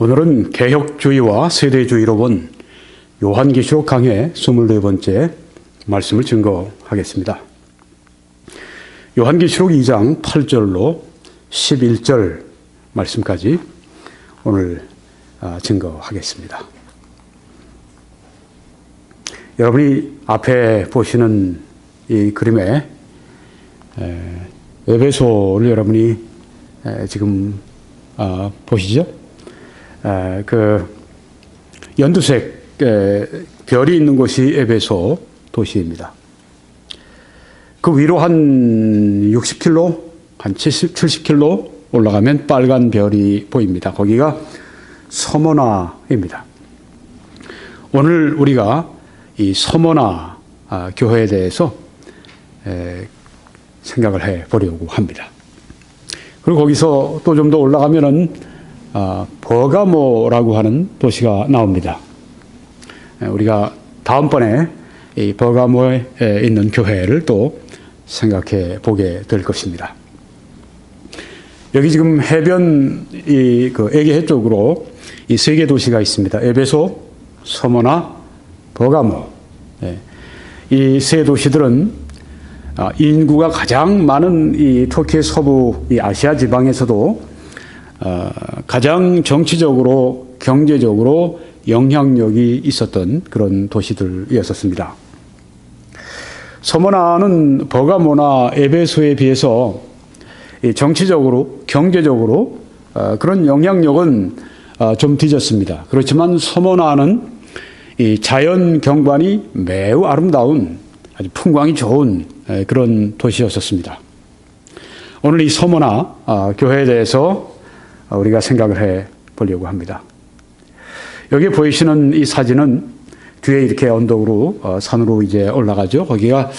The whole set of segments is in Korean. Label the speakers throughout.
Speaker 1: 오늘은 개혁주의와 세대주의로 본 요한계시록 강해 24번째 말씀을 증거하겠습니다. 요한계시록 2장 8절로 11절 말씀까지 오늘 증거하겠습니다. 여러분이 앞에 보시는 이 그림에 에베소를 여러분이 지금 보시죠? 그 연두색 별이 있는 곳이 에베소 도시입니다. 그 위로 한 60km, 한 70km 올라가면 빨간 별이 보입니다. 거기가 서머나입니다. 오늘 우리가 이 서머나 교회에 대해서 생각을 해 보려고 합니다. 그리고 거기서 또 좀 더 올라가면은 버가모라고 하는 도시가 나옵니다. 우리가 다음번에 이 버가모에 있는 교회를 또 생각해 보게 될 것입니다. 여기 지금 해변 그 에게해 쪽으로 이 세 개 도시가 있습니다. 에베소, 서머나, 버가모. 이 세 도시들은 인구가 가장 많은 이 터키의 서부 이 아시아 지방에서도 가장 정치적으로 경제적으로 영향력이 있었던 그런 도시들이었습니다. 서머나는 버가모나 에베소에 비해서 정치적으로 경제적으로 그런 영향력은 좀 뒤졌습니다. 그렇지만 서머나는 이 자연 경관이 매우 아름다운 아주 풍광이 좋은 그런 도시였었습니다. 오늘 이 서머나 교회에 대해서 우리가 생각을 해 보려고 합니다. 여기 보이시는 이 사진은 뒤에 이렇게 언덕으로 산으로 이제 올라가죠. 거기가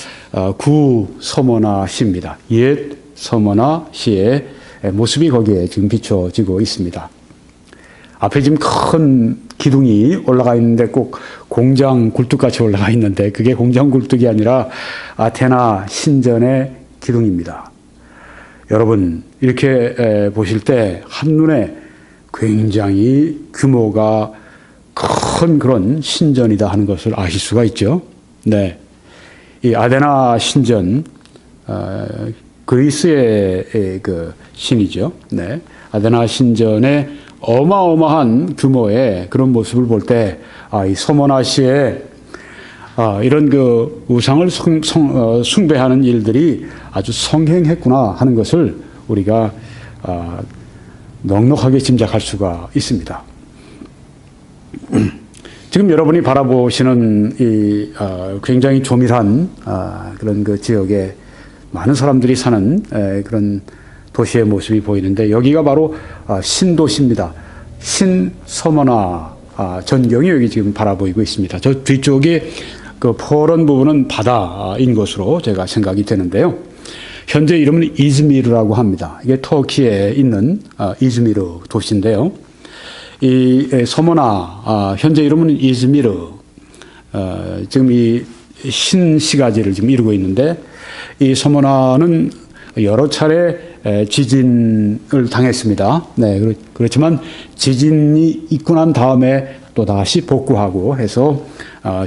Speaker 1: 구 서머나시입니다. 옛 서머나시의 모습이 거기에 지금 비춰지고 있습니다. 앞에 지금 큰 기둥이 올라가 있는데 꼭 공장 굴뚝같이 올라가 있는데 그게 공장 굴뚝이 아니라 아테나 신전의 기둥입니다. 여러분 이렇게 보실 때 한눈에 굉장히 규모가 큰 그런 신전이다 하는 것을 아실 수가 있죠. 네, 이 아테나 신전 그리스의 그 신이죠. 네, 아테나 신전의 어마어마한 규모의 그런 모습을 볼 때 이 서머나시의 이런 그 우상을 숭배하는 일들이 아주 성행했구나 하는 것을 우리가 넉넉하게 짐작할 수가 있습니다. 지금 여러분이 바라보시는 이 굉장히 조밀한 그런 그 지역에 많은 사람들이 사는 그런 도시의 모습이 보이는데 여기가 바로 신도시입니다. 신서머나 전경이 여기 지금 바라보이고 있습니다. 저 뒤쪽에 그 퍼런 부분은 바다인 것으로 제가 생각이 되는데요. 현재 이름은 이즈미르라고 합니다. 이게 터키에 있는 이즈미르 도시인데요. 이 서머나 현재 이름은 이즈미르 지금 이 신시가지를 지금 이루고 있는데 이 서머나는 여러 차례 지진을 당했습니다. 네, 그렇지만 지진이 있고 난 다음에 또 다시 복구하고 해서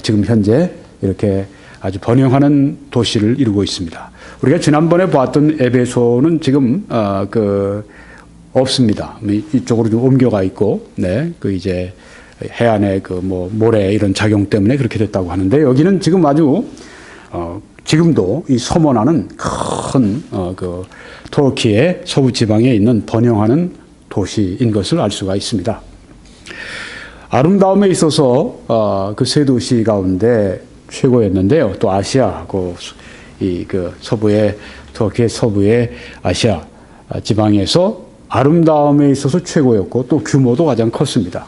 Speaker 1: 지금 현재 이렇게 아주 번영하는 도시를 이루고 있습니다. 우리가 지난번에 보았던 에베소는 지금 없습니다. 이쪽으로 좀 옮겨가 있고, 네, 그 이제 해안의 그 뭐 모래 이런 작용 때문에 그렇게 됐다고 하는데 여기는 지금 아주 지금도 이 서머나는 큰 그 터키의 서부 지방에 있는 번영하는 도시인 것을 알 수가 있습니다. 아름다움에 있어서 그 세 도시 가운데 최고였는데요. 또 아시아 그 서부의 터키의 서부의 아시아 지방에서 아름다움에 있어서 최고였고 또 규모도 가장 컸습니다.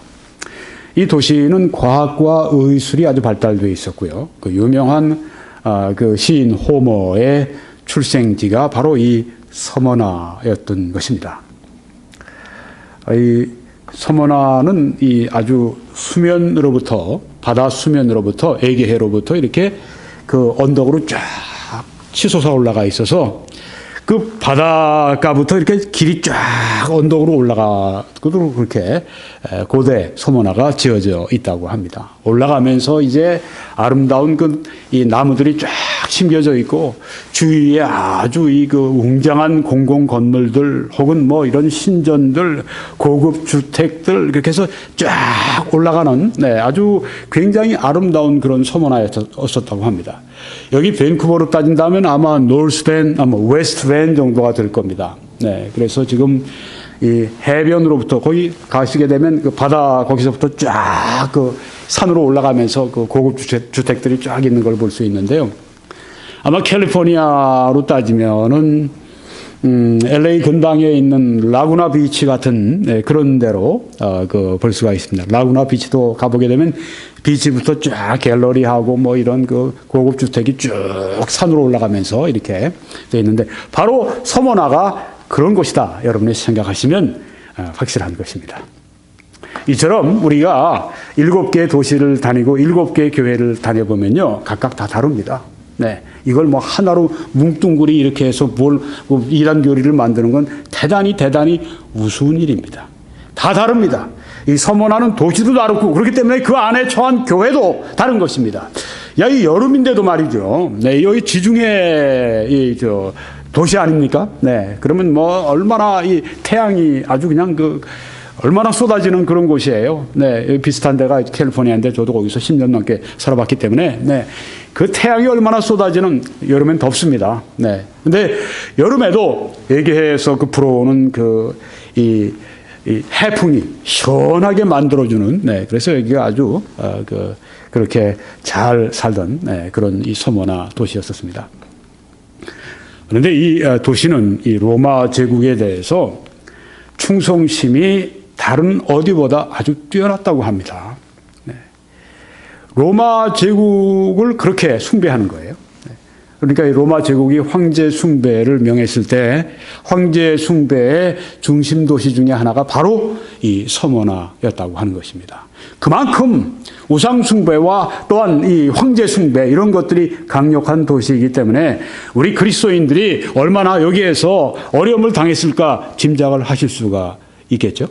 Speaker 1: 이 도시는 과학과 의술이 아주 발달되어 있었고요. 그 유명한 그 시인 호머의 출생지가 바로 이 서머나였던 것입니다. 이 서머나는 이 아주 수면으로부터 바다 수면으로부터 에게해로부터 이렇게 그 언덕으로 쫙 치솟아 올라가 있어서 그 바닷가부터 이렇게 길이 쫙 언덕으로 올라가도록 그렇게 고대 소모나가 지어져 있다고 합니다. 올라가면서 이제 아름다운 이 나무들이 쫙 심겨져 있고 주위에 아주 그 웅장한 공공 건물들 혹은 뭐 이런 신전들, 고급 주택들 그렇게 해서 쫙 올라가는 아주 굉장히 아름다운 그런 소모나였었다고 합니다. 여기 밴쿠버로 따진다면 아마 노스밴, 아마 웨스트밴 정도가 될 겁니다. 그래서 지금 이 해변으로부터 거기 가시게 되면 그 바다 거기서부터 쫙 그 산으로 올라가면서 그 고급 주택들이 쫙 있는 걸 볼 수 있는데요. 아마 캘리포니아로 따지면은 LA 근방에 있는 라구나 비치 같은 그런 데로 볼 수가 있습니다. 라구나 비치도 가보게 되면 비치부터 쫙 갤러리하고 뭐 이런 그 고급 주택이 쭉 산으로 올라가면서 이렇게 돼 있는데 바로 소모나가 그런 곳이다. 여러분이 생각하시면 확실한 것입니다. 이처럼 우리가 7개의 도시를 다니고 7개의 교회를 다녀보면요. 각각 다 다릅니다. 이걸 뭐 하나로 뭉뚱그리 이렇게 해서 이단 교리를 만드는 건 대단히 우스운 일입니다. 다 다릅니다. 이 소모나는 도시도 다르고 그렇기 때문에 그 안에 처한 교회도 다른 것입니다. 이 여름인데도 말이죠. 여기 지중해 도시 아닙니까? 그러면 뭐 얼마나 이 태양이 아주 그냥 얼마나 쏟아지는 그런 곳이에요. 비슷한 데가 캘리포니아인데 저도 거기서 10년 넘게 살아봤기 때문에 그 태양이 얼마나 쏟아지는 여름엔 덥습니다. 근데 여름에도 얘기해서 불어오는 이 해풍이 시원하게 만들어주는 그래서 여기가 아주 그렇게 잘 살던 그런 이 소모나 도시였었습니다. 그런데 이 도시는 이 로마 제국에 대해서 충성심이 다른 어디보다 아주 뛰어났다고 합니다. 로마 제국을 그렇게 숭배하는 거예요. 그러니까 이 로마 제국이 황제 숭배를 명했을 때 황제 숭배의 중심 도시 중에 하나가 바로 이 소모나였다고 하는 것입니다. 그만큼 우상 숭배와 또한 이 황제 숭배 이런 것들이 강력한 도시이기 때문에 우리 그리스도인들이 얼마나 여기에서 어려움을 당했을까 짐작을 하실 수가 있겠죠.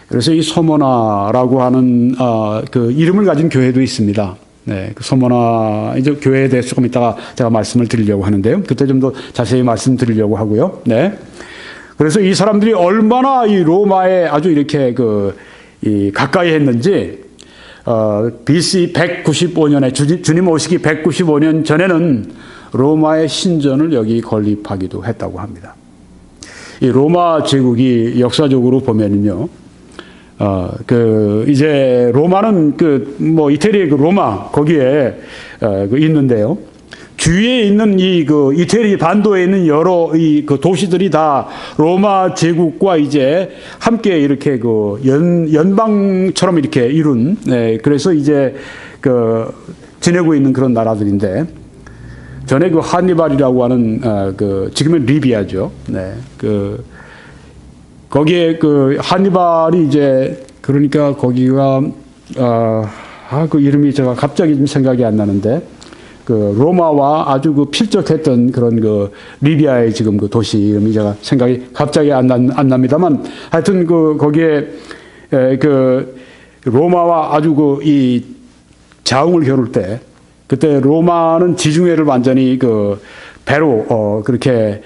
Speaker 1: 그래서 이 소모나라고 하는 그 이름을 가진 교회도 있습니다. 그 소모나 이제 교회에 대해서 조금 이따가 제가 말씀을 드리려고 하는데요. 그때 좀 더 자세히 말씀드리려고 하고요. 그래서 이 사람들이 얼마나 이 로마에 아주 이렇게 가까이 했는지 BC 195년에 주님 오시기 195년 전에는 로마의 신전을 여기 건립하기도 했다고 합니다. 이 로마 제국이 역사적으로 보면은요. 이제 로마는 이태리의 로마 거기에 있는데요. 주위에 있는 이태리 반도에 있는 여러 도시들이 다 로마 제국과 이제 함께 이렇게 연방처럼 이렇게 이룬 그래서 이제 지내고 있는 그런 나라들인데 전에 한니발이라고 하는 지금은 리비아죠. 거기에 한니발이 이제 그러니까 거기가 그 이름이 제가 갑자기 좀 생각이 안 나는데 로마와 아주 필적했던 그런 리비아의 지금 도시 이름이 제가 생각이 갑자기 안 납니다만 하여튼 거기에 로마와 아주 이 자웅을 겨룰 때 그때 로마는 지중해를 완전히 배로 그렇게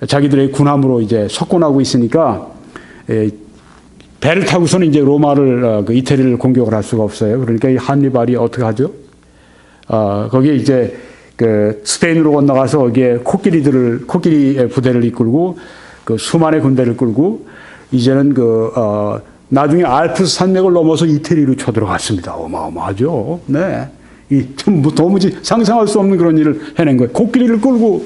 Speaker 1: 자기들의 군함으로 이제 석권하고 있으니까 배를 타고서는 이제 로마를 이태리를 공격을 할 수가 없어요. 그러니까 이 한니발이 어떻게 하죠? 거기에 이제 스페인으로 건너가서 거기에 코끼리의 부대를 이끌고 수만의 군대를 끌고 이제는 나중에 알프스 산맥을 넘어서 이태리로 쳐들어갔습니다. 어마어마하죠. 도무지 상상할 수 없는 그런 일을 해낸 거예요. 코끼리를 끌고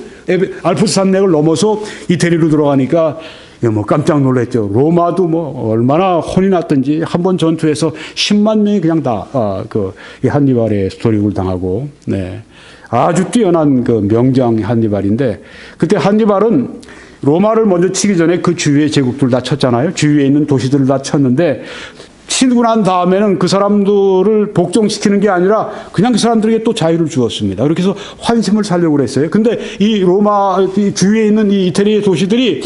Speaker 1: 알프스 산맥을 넘어서 이태리로 들어가니까 깜짝 놀랐죠. 로마도 얼마나 혼이 났던지 한 번 전투에서 10만 명이 그냥 다 이 한니발의 도륙을 당하고 아주 뛰어난 명장 한니발인데 그때 한니발은 로마를 먼저 치기 전에 그 주위의 제국들 다 쳤잖아요. 주위에 있는 도시들을 다 쳤는데 치고 난 다음에는 그 사람들을 복종시키는 게 아니라 그냥 그 사람들에게 또 자유를 주었습니다. 그렇게 해서 환심을 살려고 그랬어요. 근데 이 로마 주위에 있는 이 이태리의 도시들이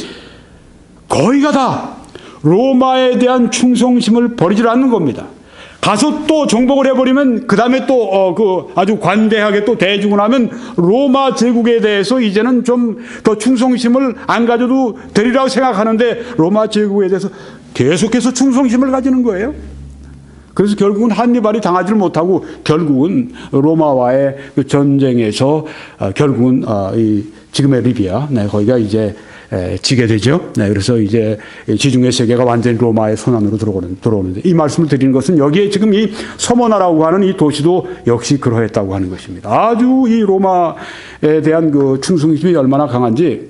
Speaker 1: 거의가 다 로마에 대한 충성심을 버리질 않는 겁니다. 가서 또 정복을 해버리면 그 다음에 또 아주 관대하게 또 대주고 나면 로마 제국에 대해서 이제는 좀 더 충성심을 안 가져도 되리라고 생각하는데 로마 제국에 대해서 계속해서 충성심을 가지는 거예요. 그래서 결국은 한니발이 당하지를 못하고 결국은 로마와의 그 전쟁에서 결국은 이 지금의 리비아, 거기가 이제 지게 되죠. 그래서 이제 지중해 세계가 완전히 로마의 손안으로 들어오는데 이 말씀을 드리는 것은 여기에 지금 이 서머나라고 하는 이 도시도 역시 그러했다고 하는 것입니다. 아주 이 로마에 대한 그 충성심이 얼마나 강한지.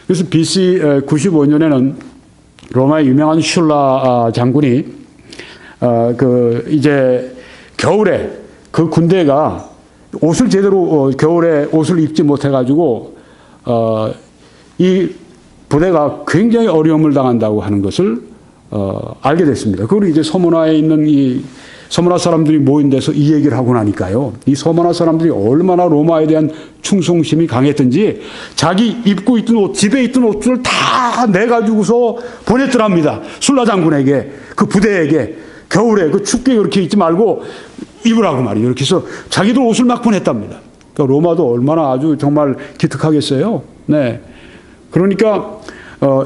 Speaker 1: 그래서 BC 95년에는 로마의 유명한 슐라 장군이 이제 겨울에 그 군대가 옷을 제대로 겨울에 옷을 입지 못해가지고 이 부대가 굉장히 어려움을 당한다고 하는 것을 알게 됐습니다. 그걸 이제 서머나에 있는 이 서머나 사람들이 모인 데서 이 얘기를 하고 나니까요. 이 서머나 사람들이 얼마나 로마에 대한 충성심이 강했던지 자기 입고 있던 옷, 집에 있던 옷들을 다 내가지고서 보냈더랍니다. 술라 장군에게, 그 부대에게. 겨울에 그 춥게 그렇게 입지 말고 입으라고 말이에요. 이렇게 해서 자기들 옷을 막 보냈답니다. 그러니까 로마도 얼마나 아주 정말 기특하겠어요. 네. 그러니까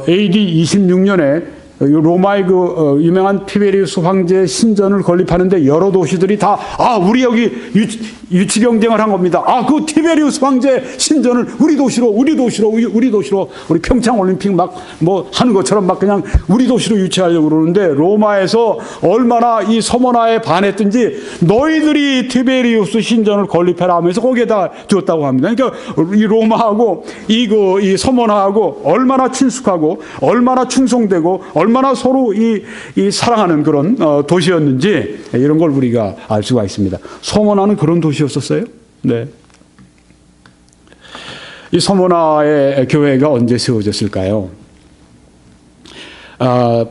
Speaker 1: AD 26년에 로마의 그 유명한 티베리우스 황제의 신전을 건립하는데 여러 도시들이 다 우리 여기 유치 경쟁을 한 겁니다. 그 티베리우스 황제 신전을 우리 도시로 우리 평창 올림픽 막 뭐 하는 것처럼 막 그냥 우리 도시로 유치하려고 그러는데 로마에서 얼마나 이 서머나에 반했든지 너희들이 티베리우스 신전을 건립해라 하면서 거기에다 줬다고 합니다. 그러니까 이 로마하고 이 서머나하고 얼마나 친숙하고 얼마나 충성되고 얼마나 서로 이 사랑하는 그런 도시였는지 이런 걸 우리가 알 수가 있습니다. 서머나는 그런 도시였었어요. 네. 이 서머나의 교회가 언제 세워졌을까요?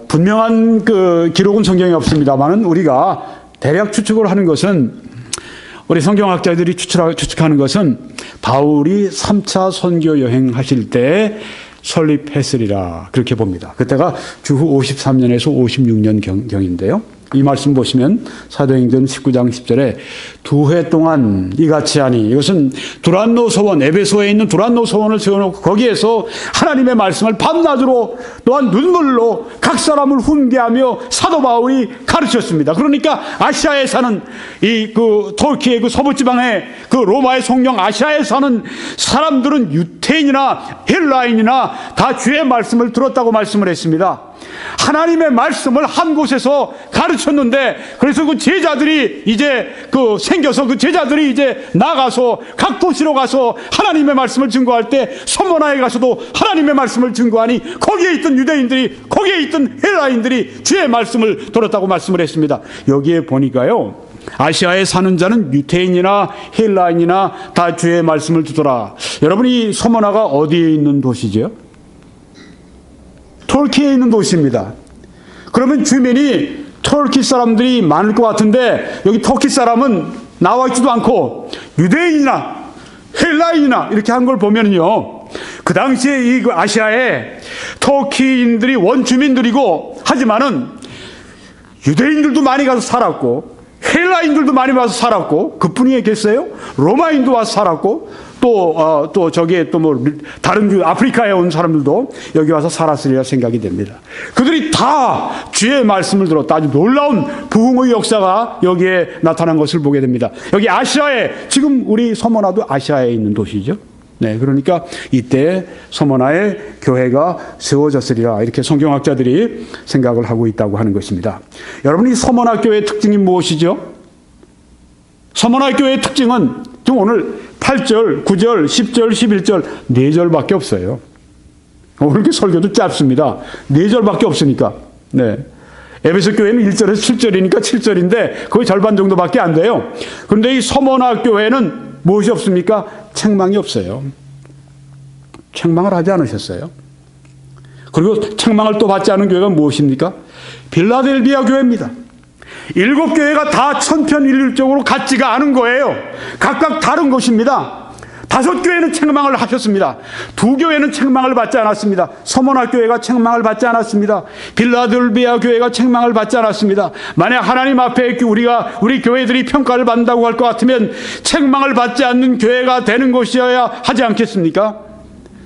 Speaker 1: 분명한 그 기록은 성경에 없습니다만은 우리가 대략 추측을 하는 것은 우리 성경학자들이 추측하는 것은 바울이 3차 선교 여행하실 때 설립했으리라 그렇게 봅니다. 그때가 주후 53년에서 56년 경인데요. 이 말씀 보시면 사도행전 19장 10절에 2해 동안 이같이 하니 이것은 두란노 서원, 에베소에 있는 두란노 서원을 세워놓고 거기에서 하나님의 말씀을 밤낮으로 또한 눈물로 각 사람을 훈계하며 사도 바울이 가르쳤습니다. 그러니까 아시아에 사는 터키의 그 서부지방의 그 로마의 성령 아시아에 사는 사람들은 유태인이나 헬라인이나 다 주의 말씀을 들었다고 말씀을 했습니다. 하나님의 말씀을 한 곳에서 가르쳤는데 그래서 그 제자들이 이제 생겨서 그 제자들이 이제 나가서 각 도시로 가서 하나님의 말씀을 증거할 때 서머나에 가서도 하나님의 말씀을 증거하니 거기에 있던 유대인들이 거기에 있던 헬라인들이 주의 말씀을 들었다고 말씀을 했습니다. 여기에 보니까요. 아시아에 사는 자는 유태인이나 헬라인이나 다 주의 말씀을 듣더라. 여러분 이 서머나가 어디에 있는 도시죠? 터키에 있는 도시입니다. 그러면 주변이 터키 사람들이 많을 것 같은데 여기 터키 사람은 나와 있지도 않고 유대인이나 헬라인이나 이렇게 한 걸 보면요. 그 당시에 이 아시아에 터키인들이 원주민들이고 하지만은 유대인들도 많이 가서 살았고 헬라인들도 많이 와서 살았고 그뿐이겠어요? 로마인도 와서 살았고 또 저기에 또 뭐 다른 아프리카에 온 사람들도 여기 와서 살았으리라 생각이 됩니다. 그들이 다 주의 말씀을 들었다. 아주 놀라운 부흥의 역사가 여기에 나타난 것을 보게 됩니다. 여기 아시아에 지금 우리 서머나도 아시아에 있는 도시죠. 네, 그러니까 이때 서머나의 교회가 세워졌으리라 이렇게 성경학자들이 생각을 하고 있다고 하는 것입니다. 여러분 이 서머나 교회의 특징이 무엇이죠? 서머나 교회의 특징은 지금 오늘 8절, 9절, 10절, 11절 4절밖에 없어요. 오늘 이렇게 설교도 짧습니다. 4절밖에 없으니까. 네. 에베소 교회는 1절에서 7절이니까 7절인데 거의 절반 정도밖에 안 돼요. 그런데 이 서머나 교회는 무엇이 없습니까? 책망이 없어요. 책망을 하지 않으셨어요. 그리고 책망을 또 받지 않은 교회가 무엇입니까? 빌라델비아 교회입니다. 7교회가 다 천편일률적으로 같지가 않은 거예요. 각각 다른 것입니다. 5교회는 책망을 하셨습니다. 2교회는 책망을 받지 않았습니다. 서머나 교회가 책망을 받지 않았습니다. 빌라델비아 교회가 책망을 받지 않았습니다. 만약 하나님 앞에 우리 교회들이 평가를 받는다고 할 것 같으면 책망을 받지 않는 교회가 되는 것이어야 하지 않겠습니까?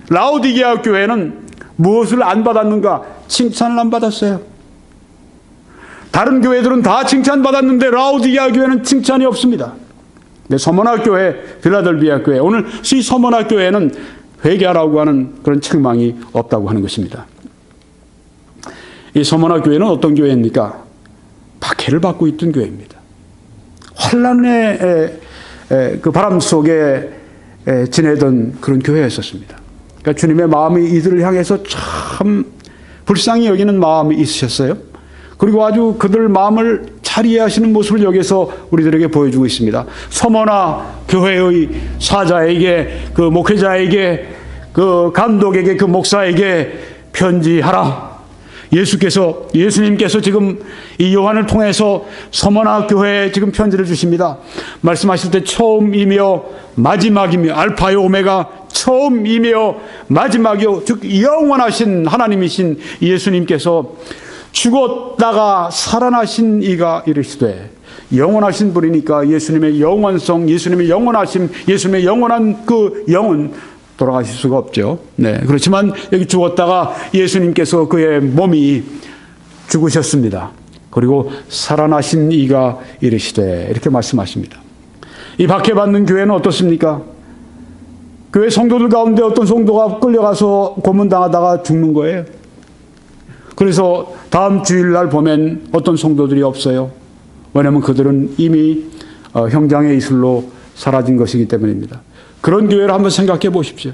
Speaker 1: 라오디게아 교회는 무엇을 안 받았는가? 칭찬을 안 받았어요. 다른 교회들은 다 칭찬받았는데 라오디게아 교회는 칭찬이 없습니다. 서머나 교회, 빌라델비아 교회, 오늘 이 서머나 교회는 회개하라고 하는 그런 책망이 없다고 하는 것입니다. 이 서머나 교회는 어떤 교회입니까? 박해를 받고 있던 교회입니다. 환란의 그 바람 속에 지내던 그런 교회였었습니다. 그러니까 주님의 마음이 이들을 향해서 참 불쌍히 여기는 마음이 있으셨어요. 그리고 아주 그들 마음을 잘 이해하시는 모습을 여기서 우리들에게 보여주고 있습니다. 서머나 교회의 사자에게, 그 목회자에게, 그 감독에게, 그 목사에게 편지하라. 예수님께서 지금 이 요한을 통해서 서머나 교회에 지금 편지를 주십니다. 말씀하실 때 처음이며 마지막이며 알파요 오메가, 처음이며 마지막이요, 즉 영원하신 하나님이신 예수님께서 죽었다가 살아나신 이가 이르시되, 영원하신 분이니까 예수님의 영원성, 예수님의 영원하심, 예수님의 영원한 그 영은 돌아가실 수가 없죠. 네, 그렇지만 여기 죽었다가 예수님께서 그의 몸이 죽으셨습니다. 그리고 살아나신 이가 이르시되, 이렇게 말씀하십니다. 이 박해받는 교회는 어떻습니까? 교회 성도들 가운데 어떤 성도가 끌려가서 고문당하다가 죽는 거예요. 그래서 다음 주일날 보면 어떤 성도들이 없어요. 왜냐하면 그들은 이미 형장의 이슬로 사라진 것이기 때문입니다. 그런 교회를 한번 생각해 보십시오.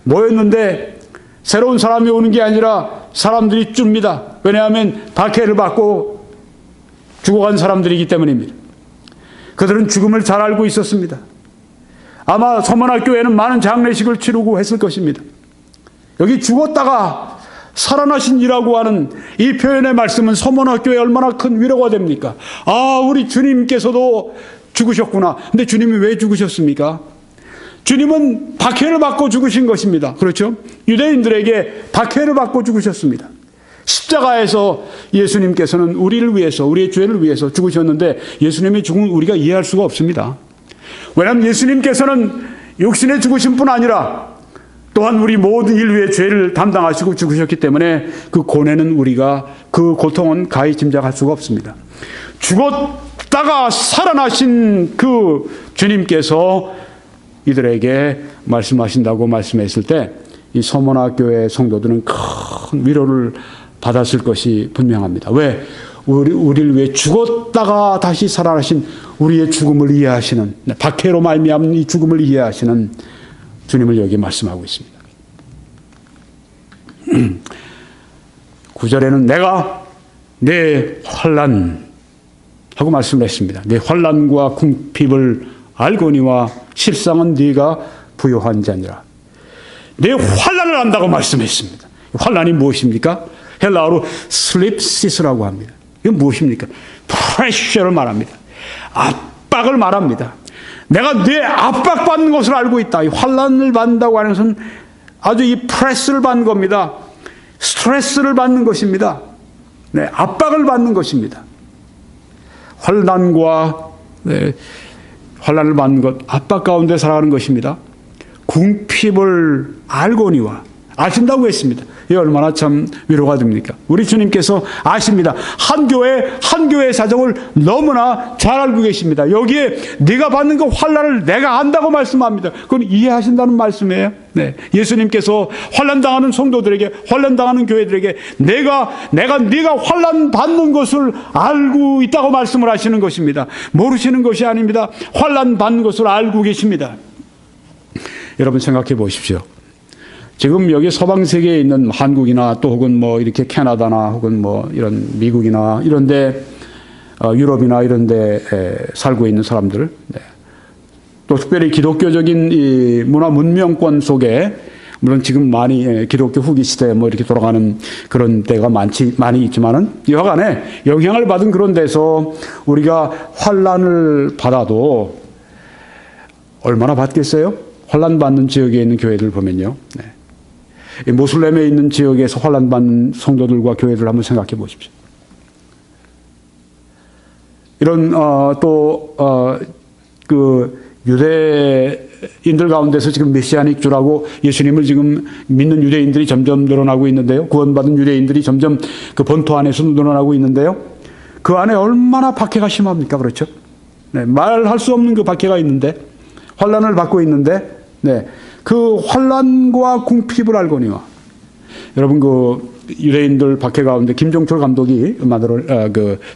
Speaker 1: 모였는데 새로운 사람이 오는 게 아니라 사람들이 줍니다. 왜냐하면 박해를 받고 죽어간 사람들이기 때문입니다. 그들은 죽음을 잘 알고 있었습니다. 아마 서머나 교회는 많은 장례식을 치르고 했을 것입니다. 여기 죽었다가 살아나신 이라고 하는 이 표현의 말씀은 서머나 교회에 얼마나 큰 위로가 됩니까? 아, 우리 주님께서도 죽으셨구나. 근데 주님이 왜 죽으셨습니까? 주님은 박해를 받고 죽으신 것입니다. 그렇죠? 유대인들에게 박해를 받고 죽으셨습니다. 십자가에서 예수님께서는 우리를 위해서, 우리의 죄를 위해서 죽으셨는데 예수님의 죽음을 우리가 이해할 수가 없습니다. 왜냐하면 예수님께서는 육신에 죽으신 뿐 아니라 또한 우리 모든 인류의 죄를 담당하시고 죽으셨기 때문에 그 고뇌는 우리가, 그 고통은 가히 짐작할 수가 없습니다. 죽었다가 살아나신 그 주님께서 이들에게 말씀하신다고 말씀했을 때 이 서머나 교회 성도들은 큰 위로를 받았을 것이 분명합니다. 왜? 우리를 위해 죽었다가 다시 살아나신 우리의 죽음을 이해하시는, 박해로 말미암은 이 죽음을 이해하시는 주님을 여기 말씀하고 있습니다. 9절에는 내가 내 환난 하고 말씀을 했습니다. 내 환난과 궁핍을 알거니와 실상은 네가 부요한 자니라. 내 환난을 안다고 말씀했습니다. 환난이 무엇입니까? 헬라어로 슬립시스라고 합니다. 이건 무엇입니까? 프레셔를 말합니다. 압박을 말합니다. 내가 내 압박받는 것을 알고 있다. 이 환난을 받는다고 하는 것은 아주 이 프레스를 받는 겁니다. 스트레스를 받는 것입니다. 네, 압박을 받는 것입니다. 환난과 환난을 받는 것, 압박 가운데 살아가는 것입니다. 궁핍을 알거니와, 아신다고 했습니다. 이 얼마나 참 위로가 됩니까? 우리 주님께서 아십니다. 한 교회의 사정을 너무나 잘 알고 계십니다. 여기에 네가 받는 그 환난을 내가 안다고 말씀합니다. 그건 이해하신다는 말씀이에요. 네, 예수님께서 환난당하는 성도들에게, 환난당하는 교회들에게 네가 환난 받는 것을 알고 있다고 말씀을 하시는 것입니다. 모르시는 것이 아닙니다. 환난 받는 것을 알고 계십니다. 여러분 생각해 보십시오. 지금 여기 서방 세계에 있는 한국이나 또 혹은 뭐 이렇게 캐나다나 혹은 뭐 이런 미국이나 이런데 유럽이나 이런데 살고 있는 사람들, 또 특별히 기독교적인 이 문화 문명권 속에 물론 지금 많이 기독교 후기 시대에 뭐 이렇게 돌아가는 그런 때가 많이 있지만은 여하간에 영향을 받은 그런 데서 우리가 환난을 받아도 얼마나 받겠어요? 환난 받는 지역에 있는 교회들 보면요. 네. 모슬렘에 있는 지역에서 환난 받는 성도들과 교회들 한번 생각해 보십시오. 이런 그 유대인들 가운데서 지금 메시아닉 주라고 예수님을 지금 믿는 유대인들이 점점 늘어나고 있는데요. 구원받은 유대인들이 점점 그 본토 안에서 늘어나고 있는데요. 그 안에 얼마나 박해가 심합니까? 그렇죠? 네, 말할 수 없는 그 박해가 있는데, 환난을 받고 있는데, 네, 그 환난과 궁핍을 알거니와 여러분 그 유대인들 박해 가운데 김종철 감독이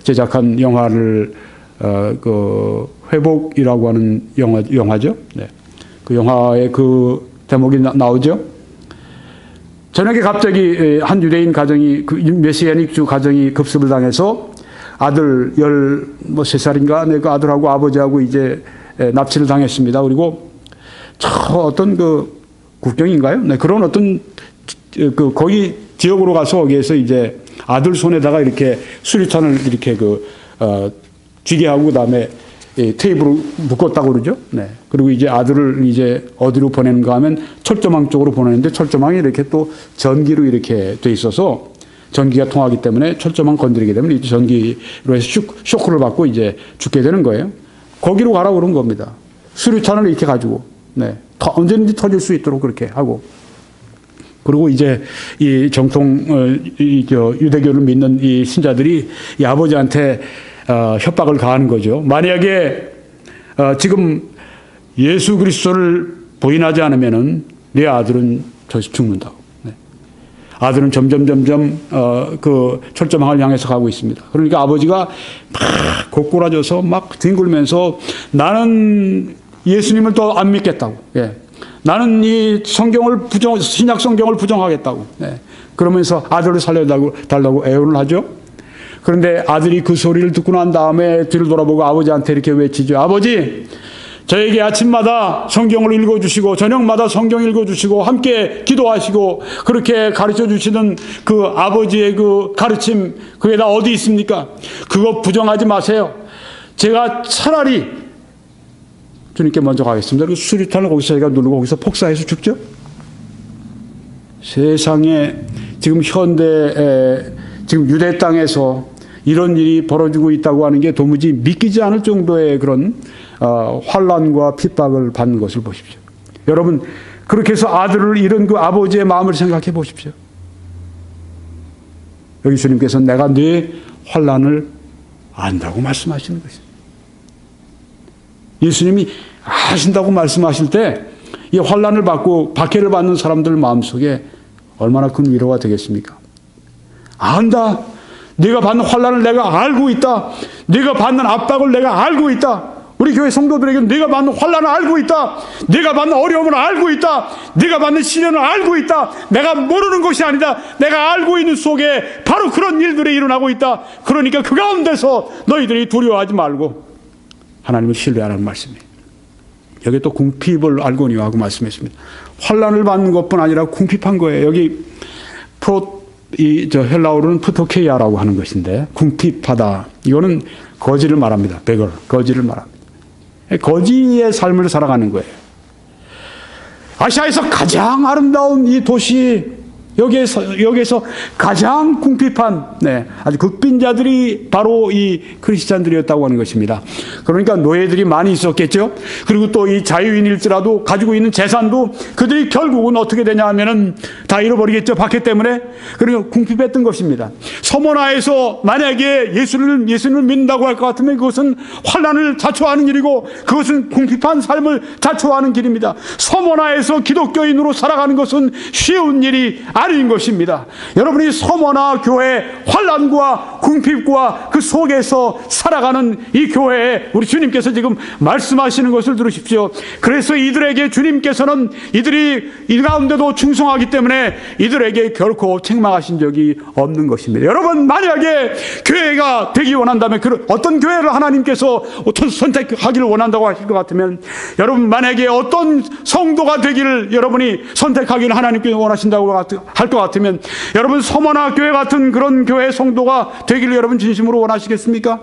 Speaker 1: 제작한 영화를 그 회복이라고 하는 영화죠. 네. 그 영화에 그 대목이 나오죠. 저녁에 갑자기 한 유대인 가정이 그 메시아닉 주 가정이 급습을 당해서 아들 13살인가 네, 그 아들하고 아버지하고 이제 납치를 당했습니다. 그리고 어떤 그 국경인가요? 네, 그런 어떤 거기 지역으로 가서 거기에서 이제 아들 손에다가 이렇게 수류탄을 이렇게 쥐게 하고 그다음에 테이프로 묶었다고 그러죠. 네. 그리고 이제 아들을 이제 어디로 보내는가 하면 철조망 쪽으로 보내는데 철조망이 이렇게 또 전기로 이렇게 돼 있어서 전기가 통하기 때문에 철조망 건드리게 되면 이제 전기로 해서 쇼크를 받고 이제 죽게 되는 거예요. 거기로 가라고 그런 겁니다. 수류탄을 이렇게 가지고, 네. 언제든지 터질 수 있도록 그렇게 하고. 그리고 이제 이 정통 유대교를 믿는 이 신자들이 이 아버지한테 협박을 가하는 거죠. 만약에 지금 예수 그리스도를 부인하지 않으면은 네 아들은 저기서 죽는다고. 네. 아들은 점점 그 철조망을 향해서 가고 있습니다. 그러니까 아버지가 막 고꾸라져서 막 뒹굴면서 나는 예수님을 더 안 믿겠다고. 예. 나는 이 신약 성경을 부정하겠다고. 네. 그러면서 아들을 살려달라고 애원을 하죠. 그런데 아들이 그 소리를 듣고 난 다음에 뒤를 돌아보고 아버지한테 이렇게 외치죠. 아버지, 저에게 아침마다 성경을 읽어주시고 저녁마다 성경 읽어주시고 함께 기도하시고 그렇게 가르쳐주시는 그 아버지의 그 가르침, 그게 다 어디 있습니까? 그거 부정하지 마세요. 제가 차라리 주님께 먼저 가겠습니다. 그리고 수류탄을 거기서 제가 누르고 거기서 폭사해서 죽죠. 세상에 지금 지금 유대 땅에서 이런 일이 벌어지고 있다고 하는 게 도무지 믿기지 않을 정도의 그런 환난과 핍박을 받는 것을 보십시오. 여러분, 그렇게 해서 아들을 잃은 그 아버지의 마음을 생각해 보십시오. 여기 주님께서 내가 네 환난을 안다고 말씀하시는 것입니다. 예수님이 아신다고 말씀하실 때 이 환난을 받고 박해를 받는 사람들 마음속에 얼마나 큰 위로가 되겠습니까? 안다. 네가 받는 환난을 내가 알고 있다. 네가 받는 압박을 내가 알고 있다. 우리 교회 성도들에게 네가 받는 환난을 알고 있다. 네가 받는 어려움을 알고 있다. 네가 받는 시련을 알고 있다. 내가 모르는 것이 아니다. 내가 알고 있는 속에 바로 그런 일들이 일어나고 있다. 그러니까 그 가운데서 너희들이 두려워하지 말고 하나님을 신뢰하라는 말씀이에요. 여기 또 궁핍을 알고니와 하고 말씀했습니다. 환난을 받는 것뿐 아니라 궁핍한 거예요. 여기 헬라어로는 프토케이아라고 하는 것인데 궁핍하다. 이거는 거지를 말합니다. 베거, 거지를 말합니다. 거지의 삶을 살아가는 거예요. 아시아에서 가장 아름다운 이 도시, 여기에서 가장 궁핍한, 네, 아주 극빈자들이 바로 이 크리스찬들이었다고 하는 것입니다. 그러니까 노예들이 많이 있었겠죠. 그리고 또 이 자유인일지라도 가지고 있는 재산도 그들이 결국은 어떻게 되냐 하면은 다 잃어버리겠죠. 박해 때문에. 그러니까 궁핍했던 것입니다. 서머나에서 만약에 예수님을 믿는다고 할 것 같으면 그것은 환난을 자초하는 일이고 그것은 궁핍한 삶을 자초하는 길입니다. 서머나에서 기독교인으로 살아가는 것은 쉬운 일이 아닌 것입니다. 여러분이 서머나 교회 환난과 궁핍과 그 속에서 살아가는 이 교회에 우리 주님께서 지금 말씀하시는 것을 들으십시오. 그래서 이들에게 주님께서는 이들이 이 가운데도 충성하기 때문에 이들에게 결코 책망하신 적이 없는 것입니다. 여러분, 만약에 교회가 되기 원한다면 어떤 교회를 하나님께서 선택하기를 원한다고 하실 것 같으면, 여러분 만약에 어떤 성도가 되기를 여러분이 선택하기를 하나님께서 원하신다고 할 것 같으면, 여러분 서머나 교회 같은 그런 교회 성도가 되기를 여러분 진심으로 원하시겠습니까?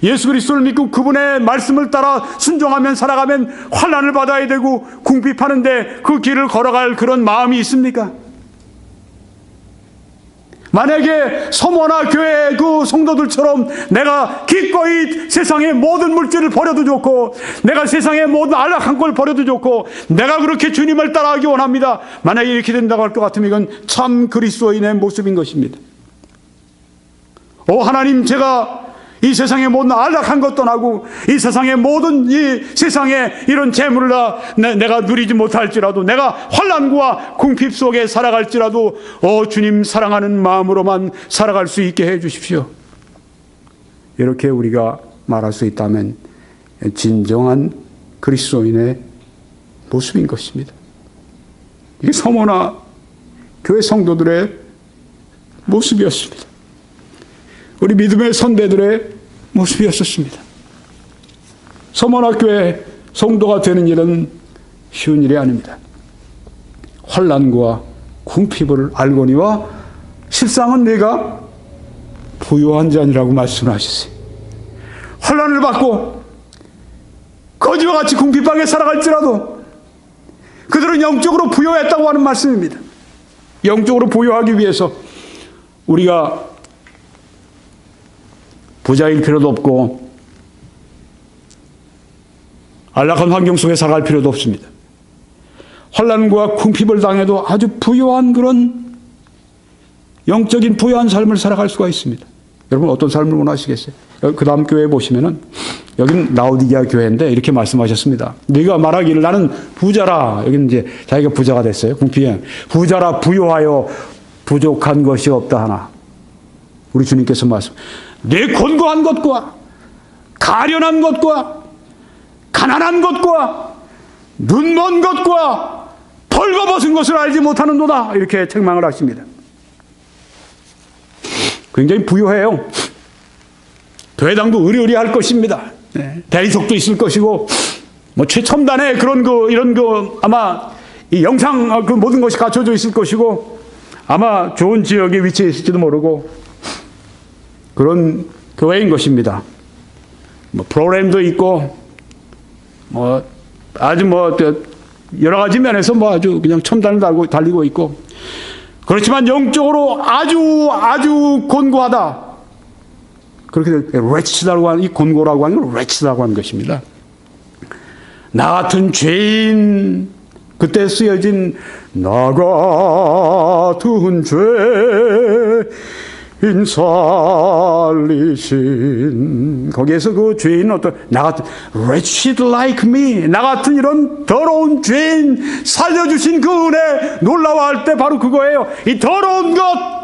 Speaker 1: 예수 그리스도를 믿고 그분의 말씀을 따라 순종하면 살아가면 환난을 받아야 되고 궁핍하는데 그 길을 걸어갈 그런 마음이 있습니까? 만약에 서머나 교회 그 성도들처럼 내가 기꺼이 세상의 모든 물질을 버려도 좋고 내가 세상의 모든 안락한 걸 버려도 좋고 내가 그렇게 주님을 따라가기 원합니다. 만약에 이렇게 된다고 할 것 같으면 이건 참 그리스도인의 모습인 것입니다. 하나님, 제가 이 세상의 모든 안락한 것 떠나고 이 세상의 모든 이 세상의 이런 재물을 다 내가 누리지 못할지라도 내가 환난과 궁핍 속에 살아갈지라도 주님 사랑하는 마음으로만 살아갈 수 있게 해 주십시오. 이렇게 우리가 말할 수 있다면 진정한 그리스도인의 모습인 것입니다. 이게 서머나 교회 성도들의 모습이었습니다. 우리 믿음의 선배들의 모습이었었습니다. 서머나 교회 성도가 되는 일은 쉬운 일이 아닙니다. 환난과 궁핍을 알거니와 실상은 내가 부요한 자니라고 말씀하셨어요. 환난을 받고 거지와 같이 궁핍하게 살아갈지라도 그들은 영적으로 부요했다고 하는 말씀입니다. 영적으로 부요하기 위해서 우리가 부자일 필요도 없고 안락한 환경 속에 살아갈 필요도 없습니다. 환난과 궁핍을 당해도 아주 부유한 그런 영적인 부유한 삶을 살아갈 수가 있습니다. 여러분 어떤 삶을 원하시겠어요? 그 다음 교회에 보시면은 여기는 라오디게아 교회인데 이렇게 말씀하셨습니다. 네가 말하기를 나는 부자라. 여기는 이제 자기가 부자가 됐어요. 궁핍이 부자라 부유하여 부족한 것이 없다 하나. 우리 주님께서 말씀. 내 곤고한 것과 가련한 것과 가난한 것과 눈먼 것과 벌거벗은 것을 알지 못하는도다. 이렇게 책망을 하십니다. 굉장히 부유해요. 교회당도 의리의리할 것입니다. 대리석도 있을 것이고 뭐 최첨단의 그런 이런 아마 이 영상 그 모든 것이 갖춰져 있을 것이고 아마 좋은 지역에 위치해 있을지도 모르고 그런 교회인 것입니다. 뭐 프로그램도 있고 뭐 아주 뭐 여러 가지 면에서 뭐 아주 그냥 첨단을 달리고 있고 그렇지만 영적으로 아주 곤고하다. 그렇게 wretched라고 하는 이 곤고라고 하는 걸 wretched라고 하는 것입니다. 나 같은 죄인 그때 쓰여진 나 같은 죄인 살리신 거기에서 그 죄인은 어떤 나 같은 wretched like me 나 같은 이런 더러운 죄인 살려주신 그 은혜 놀라워할 때 바로 그거예요. 이 더러운 것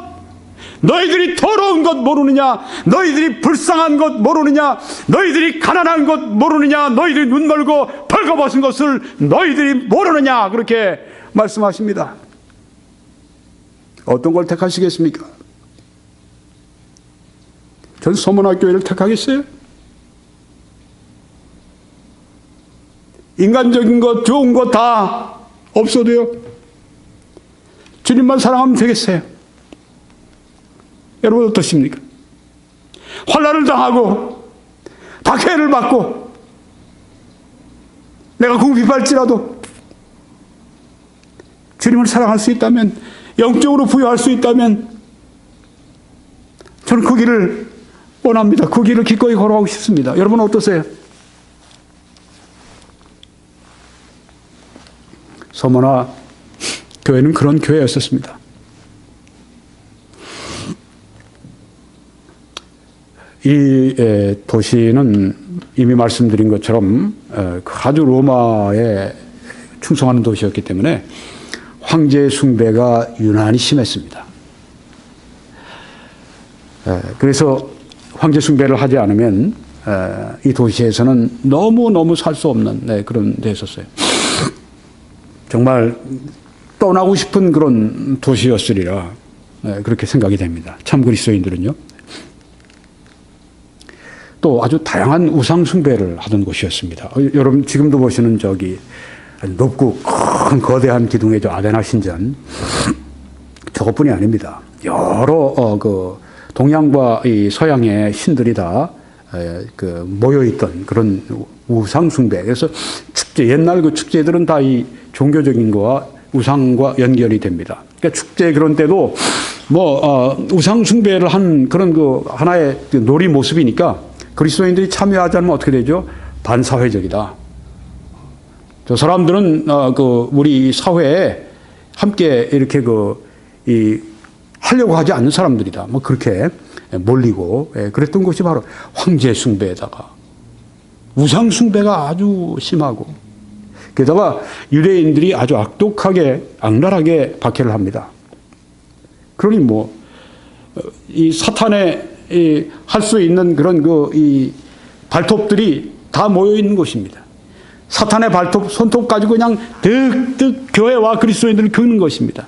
Speaker 1: 너희들이 더러운 것 모르느냐 너희들이 불쌍한 것 모르느냐 너희들이 가난한 것 모르느냐 너희들이 눈멀고 벌거벗은 것을 너희들이 모르느냐 그렇게 말씀하십니다. 어떤 걸 택하시겠습니까? 전 서머나 교회를 택하겠어요? 인간적인 것 좋은 것 다 없어도요 주님만 사랑하면 되겠어요? 여러분 어떠십니까? 환난을 당하고 박해를 받고 내가 궁핍할지라도 주님을 사랑할 수 있다면 영적으로 부여할 수 있다면 저는 그 길을 원합니다. 그 길을 기꺼이 걸어가고 싶습니다. 여러분 어떠세요? 서머나 교회는 그런 교회였었습니다. 이 도시는 이미 말씀드린 것처럼 아주 로마에 충성하는 도시였기 때문에 황제 숭배가 유난히 심했습니다. 그래서 황제 숭배를 하지 않으면 이 도시에서는 너무너무 살 수 없는 그런 데였었어요. 정말 떠나고 싶은 그런 도시였으리라 그렇게 생각이 됩니다. 참 그리스도인들은요. 또 아주 다양한 우상 숭배를 하던 곳이었습니다. 여러분 지금도 보시는 저기 높고 큰 거대한 기둥의 저 아데나 신전, 저것뿐이 아닙니다. 여러 그 동양과 이 서양의 신들이 다 그 모여 있던 그런 우상 숭배. 그래서 축제, 옛날 그 축제들은 다 이 종교적인 거와 우상과 연결이 됩니다. 그러니까 축제 그런 때도 뭐 우상 숭배를 한 그런 그 하나의 그 놀이 모습이니까 그리스도인들이 참여하지 않으면 어떻게 되죠? 반사회적이다. 저 사람들은 그 우리 사회에 함께 이렇게 하려고 하지 않는 사람들이다. 뭐 그렇게 몰리고 그랬던 것이 바로 황제 숭배에다가 우상 숭배가 아주 심하고, 게다가 유대인들이 아주 악랄하게 박해를 합니다. 그러니 뭐 이 사탄의 할 수 있는 그런 이 발톱들이 다 모여 있는 곳입니다. 사탄의 손톱 가지고 그냥 득득 교회와 그리스도인들을 긁는 것입니다.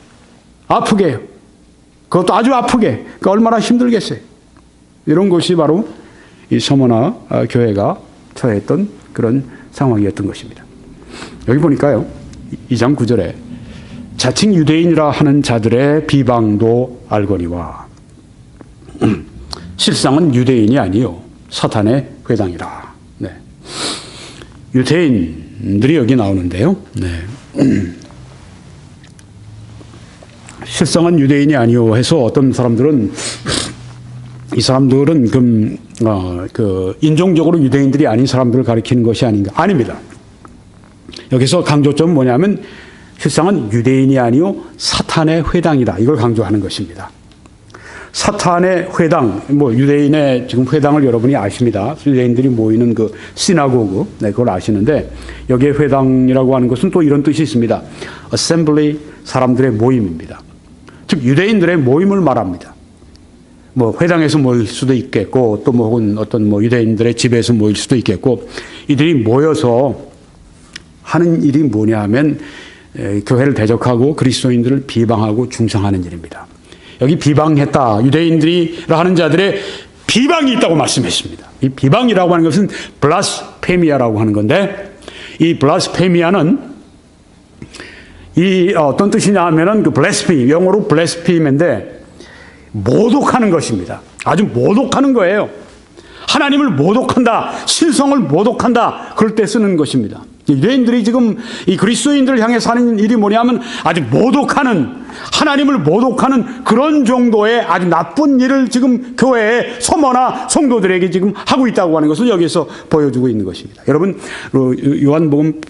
Speaker 1: 아프게 해요. 그것도 아주 아프게. 그러니까 얼마나 힘들겠어요. 이런 것이 바로 이 서머나 교회가 처했던 그런 상황이었던 것입니다. 여기 보니까요, 2장 9절에 자칭 유대인이라 하는 자들의 비방도 알거니와 실상은 유대인이 아니요 사탄의 회당이라. 네. 유대인들이 여기 나오는데요. 네. 실상은 유대인이 아니요 해서 어떤 사람들은 이 사람들은 그 인종적으로 유대인들이 아닌 사람들을 가리키는 것이 아닌가. 아닙니다. 여기서 강조점은 뭐냐면 실상은 유대인이 아니요 사탄의 회당이다. 이걸 강조하는 것입니다. 사탄의 회당, 뭐 유대인의 지금 회당을 여러분이 아십니다. 유대인들이 모이는 그 시나고그, 네, 그걸 아시는데 여기에 회당이라고 하는 것은 또 이런 뜻이 있습니다. assembly, 사람들의 모임입니다. 즉 유대인들의 모임을 말합니다. 뭐 회당에서 모일 수도 있겠고 또 뭐 혹은 어떤 뭐 유대인들의 집에서 모일 수도 있겠고, 이들이 모여서 하는 일이 뭐냐 하면 교회를 대적하고 그리스도인들을 비방하고 중상하는 일입니다. 여기 비방했다. 유대인들이라 하는 자들의 비방이 있다고 말씀했습니다. 이 비방이라고 하는 것은 블라스페미아라고 하는 건데, 이 블라스페미아는 이 어떤 뜻이냐 하면은 그 블레스피임, 영어로 블레스피임인데 모독하는 것입니다. 아주 모독하는 거예요. 하나님을 모독한다, 신성을 모독한다, 그럴 때 쓰는 것입니다. 유대인들이 지금 이 그리스도인들을 향해서 하는 일이 뭐냐면 아주 모독하는, 하나님을 모독하는 그런 정도의 아주 나쁜 일을 지금 교회의 서머나 성도들에게 지금 하고 있다고 하는 것을 여기서 보여주고 있는 것입니다. 여러분 요한복음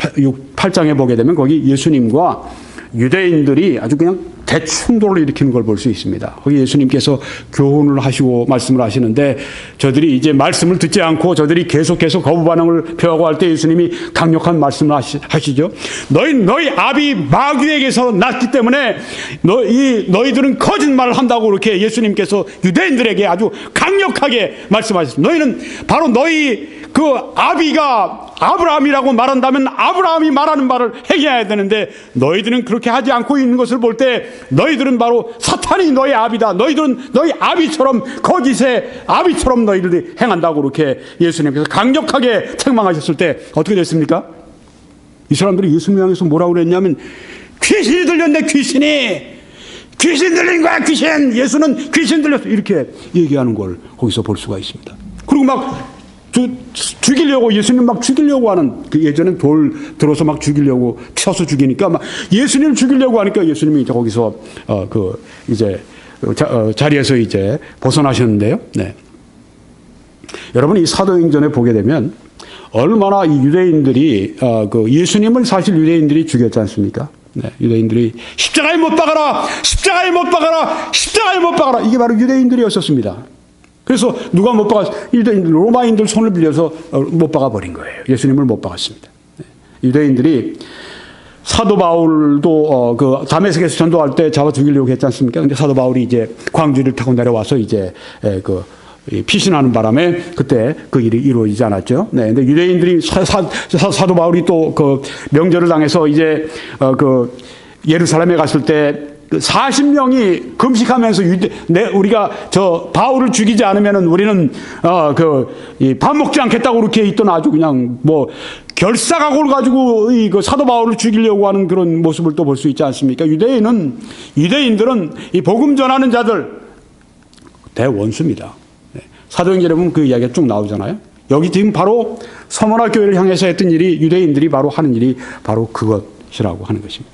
Speaker 1: 8장에 보게 되면 거기 예수님과 유대인들이 아주 그냥 대충돌을 일으키는 걸 볼 수 있습니다. 거기 예수님께서 교훈을 하시고 말씀을 하시는데 저들이 이제 말씀을 듣지 않고 저들이 계속해서 거부 반응을 표하고 할 때 예수님이 강력한 말씀을 하시죠. 너희 아비 마귀에게서 났기 때문에 너희들은 거짓말을 한다고 그렇게 예수님께서 유대인들에게 아주 강력하게 말씀하셨습니다. 너희는 바로 너희 그 아비가 아브라함이라고 말한다면 아브라함이 말하는 말을 행해야 되는데 너희들은 그렇게 하지 않고 있는 것을 볼 때 너희들은 바로 사탄이 너희 아비다. 너희들은 너희 아비처럼, 거짓의 아비처럼 너희들이 행한다고 그렇게 예수님께서 강력하게 책망하셨을 때 어떻게 됐습니까? 이 사람들이 예수님 향해서 뭐라고 그랬냐면 귀신이 들렸네, 귀신 들린 거야, 귀신. 예수는 귀신 들렸어, 이렇게 얘기하는 걸 거기서 볼 수가 있습니다. 그리고 막 죽이려고, 예수님 막 죽이려고 하는, 그 예전엔 돌 들어서 막 죽이려고 쳐서 죽이니까 막 예수님을 죽이려고 하니까 예수님이 이제 거기서 자리에서 이제 벗어나셨는데요. 네. 여러분 이 사도행전에 보게 되면 얼마나 이 유대인들이 그 예수님을 사실 유대인들이 죽였지 않습니까? 네, 유대인들이 십자가에 못 박아라, 십자가에 못 박아라, 십자가에 못 박아라, 이게 바로 유대인들이었었습니다. 그래서 누가 못 박았어요? 로마인들 손을 빌려서 못 박아 버린 거예요. 예수님을 못 박았습니다. 유대인들이 사도 바울도 그 다메섹에서 전도할 때 잡아 죽이려고 했지 않습니까? 근데 사도 바울이 이제 광주리를 타고 내려와서 이제 그 피신하는 바람에 그때 그 일이 이루어지지 않았죠. 네. 근데 유대인들이 사도 바울이 또 그 명절을 당해서 이제 그 예루살렘에 갔을 때 40명이 금식하면서 우리가 저 바울을 죽이지 않으면은 우리는 밥 먹지 않겠다고 그렇게 있던 아주 그냥 뭐 결사각오를 가지고 그 사도 바울을 죽이려고 하는 그런 모습을 또 볼 수 있지 않습니까? 유대인들은 이 복음 전하는 자들 대원수입니다. 사도행전에 보면 그 이야기가 쭉 나오잖아요. 여기 지금 바로 서머나 교회를 향해서 했던 일이 유대인들이 바로 하는 일이 바로 그것이라고 하는 것입니다.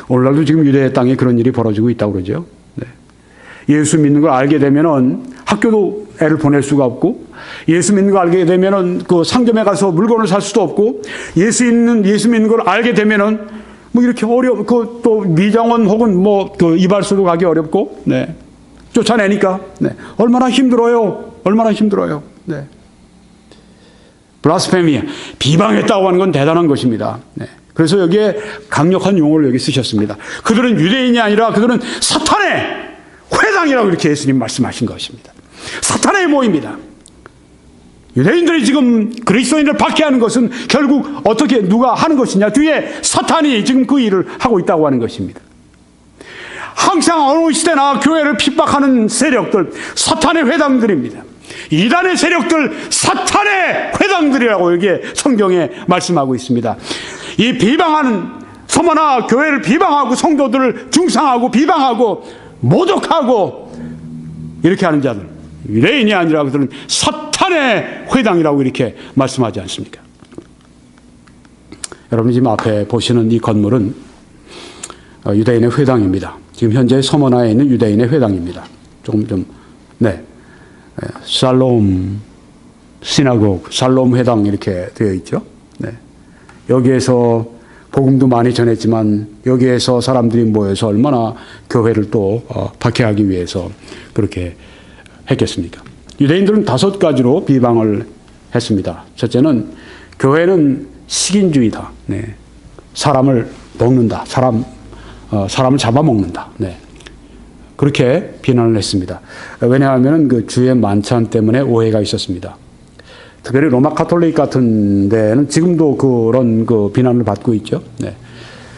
Speaker 1: 오늘날도 지금 유대 땅에 그런 일이 벌어지고 있다고 그러죠. 네. 예수 믿는 걸 알게 되면은 학교도 애를 보낼 수가 없고, 예수 믿는 걸 알게 되면은 그 상점에 가서 물건을 살 수도 없고, 예수 믿는 걸 알게 되면은 뭐 이렇게 또 미장원 혹은 뭐 그 이발소도 가기 어렵고, 네. 쫓아내니까, 네. 얼마나 힘들어요. 네. 블라스페미아, 비방했다고 하는 건 대단한 것입니다. 네. 그래서 여기에 강력한 용어를 여기 쓰셨습니다. 그들은 유대인이 아니라 그들은 사탄의 회당이라고 이렇게 예수님 말씀하신 것입니다. 사탄의 모임이다. 유대인들이 지금 그리스도인을 박해하는 것은 결국 어떻게 누가 하는 것이냐? 뒤에 사탄이 지금 그 일을 하고 있다고 하는 것입니다. 항상 어느 시대나 교회를 핍박하는 세력들, 사탄의 회당들입니다. 이단의 세력들, 사탄의 회당들이라고 여기에 성경에 말씀하고 있습니다. 이 비방하는 서머나 교회를 비방하고 성도들을 중상하고 비방하고 모독하고 이렇게 하는 자들, 유대인이 아니라 그들은 사탄의 회당이라고 이렇게 말씀하지 않습니까? 여러분 지금 앞에 보시는 이 건물은 유대인의 회당입니다. 지금 현재 서머나에 있는 유대인의 회당입니다. 살롬 시나고그, 살롬 회당 이렇게 되어 있죠. 네. 여기에서 복음도 많이 전했지만 여기에서 사람들이 모여서 얼마나 교회를 또 박해하기 위해서 그렇게 했겠습니까? 유대인들은 5가지로 비방을 했습니다. 첫째는 교회는 식인주의다. 네. 사람을 먹는다. 사람을 잡아먹는다. 네. 그렇게 비난을 했습니다. 왜냐하면 그 주의 만찬 때문에 오해가 있었습니다. 특별히 로마 카톨릭 같은 데는 지금도 그런 그 비난을 받고 있죠. 네.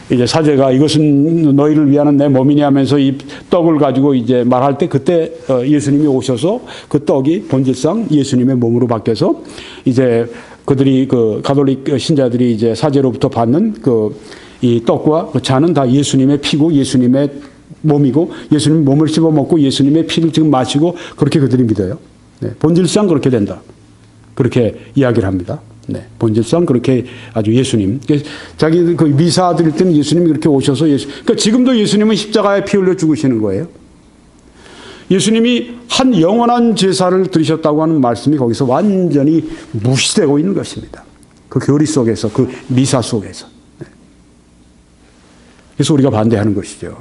Speaker 1: 이제 사제가 이것은 너희를 위하는 내 몸이니 하면서 이 떡을 가지고 이제 말할 때 그때 예수님이 오셔서 그 떡이 본질상 예수님의 몸으로 바뀌어서 이제 그들이 그 가톨릭 신자들이 이제 사제로부터 받는 그 이 떡과 그 잔은 다 예수님의 피고 예수님의 몸이고 예수님 몸을 씹어 먹고 예수님의 피를 지금 마시고 그렇게 그들이 믿어요. 네. 본질상 그렇게 된다. 그렇게 이야기를 합니다. 네. 본질상 그렇게 아주 예수님. 자기 그 미사 드릴 때는 예수님이 그렇게 오셔서 그러니까 지금도 예수님은 십자가에 피 흘려 죽으시는 거예요. 예수님이 한 영원한 제사를 드리셨다고 하는 말씀이 거기서 완전히 무시되고 있는 것입니다. 그 교리 속에서, 그 미사 속에서. 네. 그래서 우리가 반대하는 것이죠.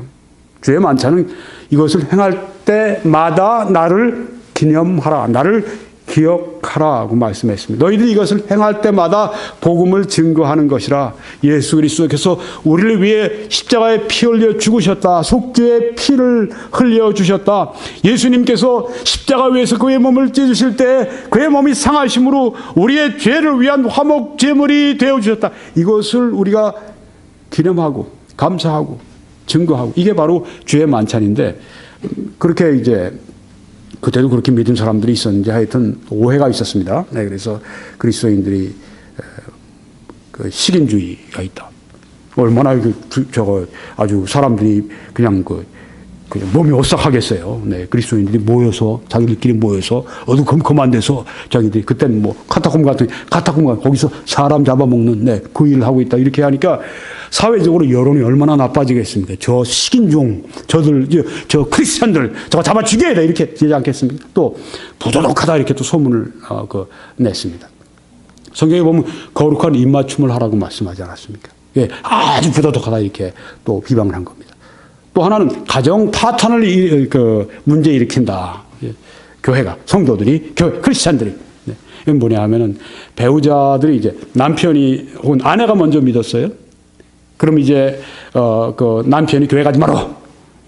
Speaker 1: 주의 만찬은 이것을 행할 때마다 나를 기념하라. 나를 기억하라고 말씀했습니다. 너희들이 이것을 행할 때마다 복음을 증거하는 것이라. 예수 그리스도께서 우리를 위해 십자가에 피 흘려 죽으셨다. 속죄의 피를 흘려 주셨다. 예수님께서 십자가 위에서 그의 몸을 찢으실 때 그의 몸이 상하심으로 우리의 죄를 위한 화목 제물이 되어 주셨다. 이것을 우리가 기념하고 감사하고 증거하고 이게 바로 주의 만찬인데 그렇게 이제 그때도 그렇게 믿은 사람들이 있었는지 하여튼 오해가 있었습니다. 네, 그래서 그리스도인들이 그 식인주의가 있다. 얼마나 아주 사람들이 그냥 몸이 오싹하겠어요. 네, 그리스도인들이 모여서 자기들끼리 모여서 어두컴컴한 데서 자기들이 그때는 뭐 카타콤 거기서 사람 잡아먹는 그 일을 하고 있다 이렇게 하니까 사회적으로 여론이 얼마나 나빠지겠습니까? 저 식인종, 저 크리스찬들 저거 잡아 죽여야 돼 이렇게 되지 않겠습니까? 또 부도덕하다 이렇게 또 소문을 냈습니다. 성경에 보면 거룩한 입맞춤을 하라고 말씀하지 않았습니까? 예, 아주 부도덕하다 이렇게 또 비방을 한 겁니다. 또 하나는 가정 파탄을 문제 일으킨다. 교회가, 성도들이, 크리스찬들이. 네. 이건 뭐냐 하면은 배우자들이 이제 남편이 혹은 아내가 먼저 믿었어요. 그럼 이제 그 남편이 교회 가지 마라.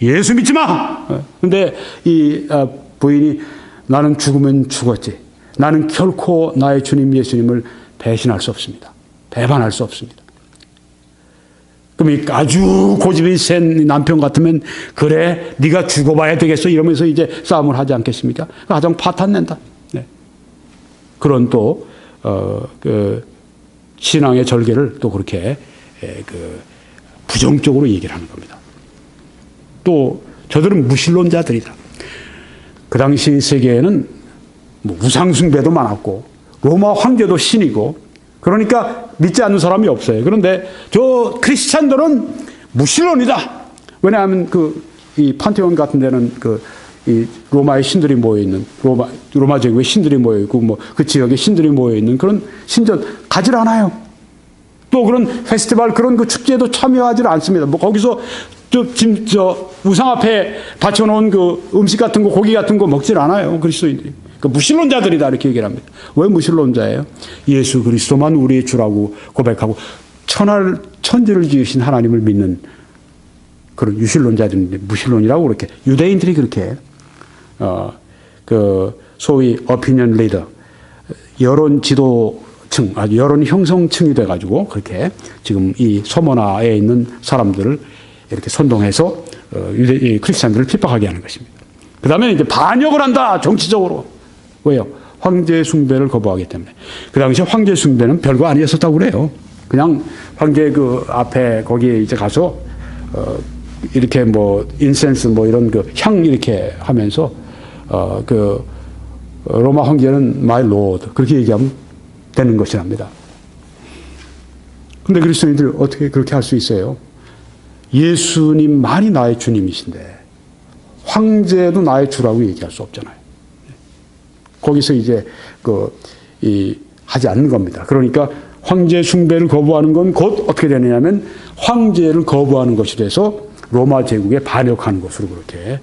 Speaker 1: 예수 믿지 마. 근데 이 부인이 나는 죽으면 죽었지. 나는 결코 나의 주님 예수님을 배신할 수 없습니다. 배반할 수 없습니다. 그럼 아주 고집이 센 남편 같으면 그래 네가 죽어봐야 되겠어 이러면서 이제 싸움을 하지 않겠습니까? 가정 파탄낸다. 네. 그런 또 그 신앙의 절개를 또 그렇게 그 부정적으로 얘기를 하는 겁니다. 또 저들은 무신론자들이다. 그 당시 세계에는 뭐 우상숭배도 많았고 로마 황제도 신이고 그러니까 믿지 않는 사람이 없어요. 그런데 저 크리스찬들은 무신론이다. 왜냐하면 이 판테온 같은 데는 이 로마의 신들이 모여 있는 로마 제국의 신들이 모여 있고 뭐 그 지역의 신들이 모여 있는 그런 신전 가질 않아요. 또 그런 페스티벌 그런 그 축제에도 참여하지 않습니다. 뭐 거기서 저 우상 앞에 받쳐놓은 그 음식 같은 거 고기 같은 거 먹질 않아요. 그리스도인들이. 그러니까 무신론자들이다 이렇게 얘기를 합니다. 왜 무신론자예요? 예수 그리스도만 우리의 주라고 고백하고 천지를 지으신 하나님을 믿는 그런 유신론자들인데 무신론이라고 그렇게 유대인들이 그렇게 그 소위 어피니언 리더 여론 지도층 아주 여론 형성층이 돼가지고 그렇게 지금 이 서머나에 있는 사람들을 이렇게 선동해서 크리스찬들을 핍박하게 하는 것입니다. 그 다음에 이제 반역을 한다 정치적으로. 왜요? 황제 숭배를 거부하기 때문에. 그 당시에 황제 숭배는 별거 아니었었다고 그래요. 그냥 황제 그 앞에 거기에 이제 가서 이렇게 뭐 인센스 뭐 이런 그 향 이렇게 하면서 그 로마 황제는 my lord 그렇게 얘기하면 되는 것이랍니다. 근데 그리스도인들 어떻게 그렇게 할 수 있어요? 예수님만이 나의 주님이신데 황제도 나의 주라고 얘기할 수 없잖아요. 거기서 이제 하지 않는 겁니다. 그러니까 황제 숭배를 거부하는 건 곧 어떻게 되느냐면 황제를 거부하는 것이 돼서 로마 제국에 반역하는 것으로 그렇게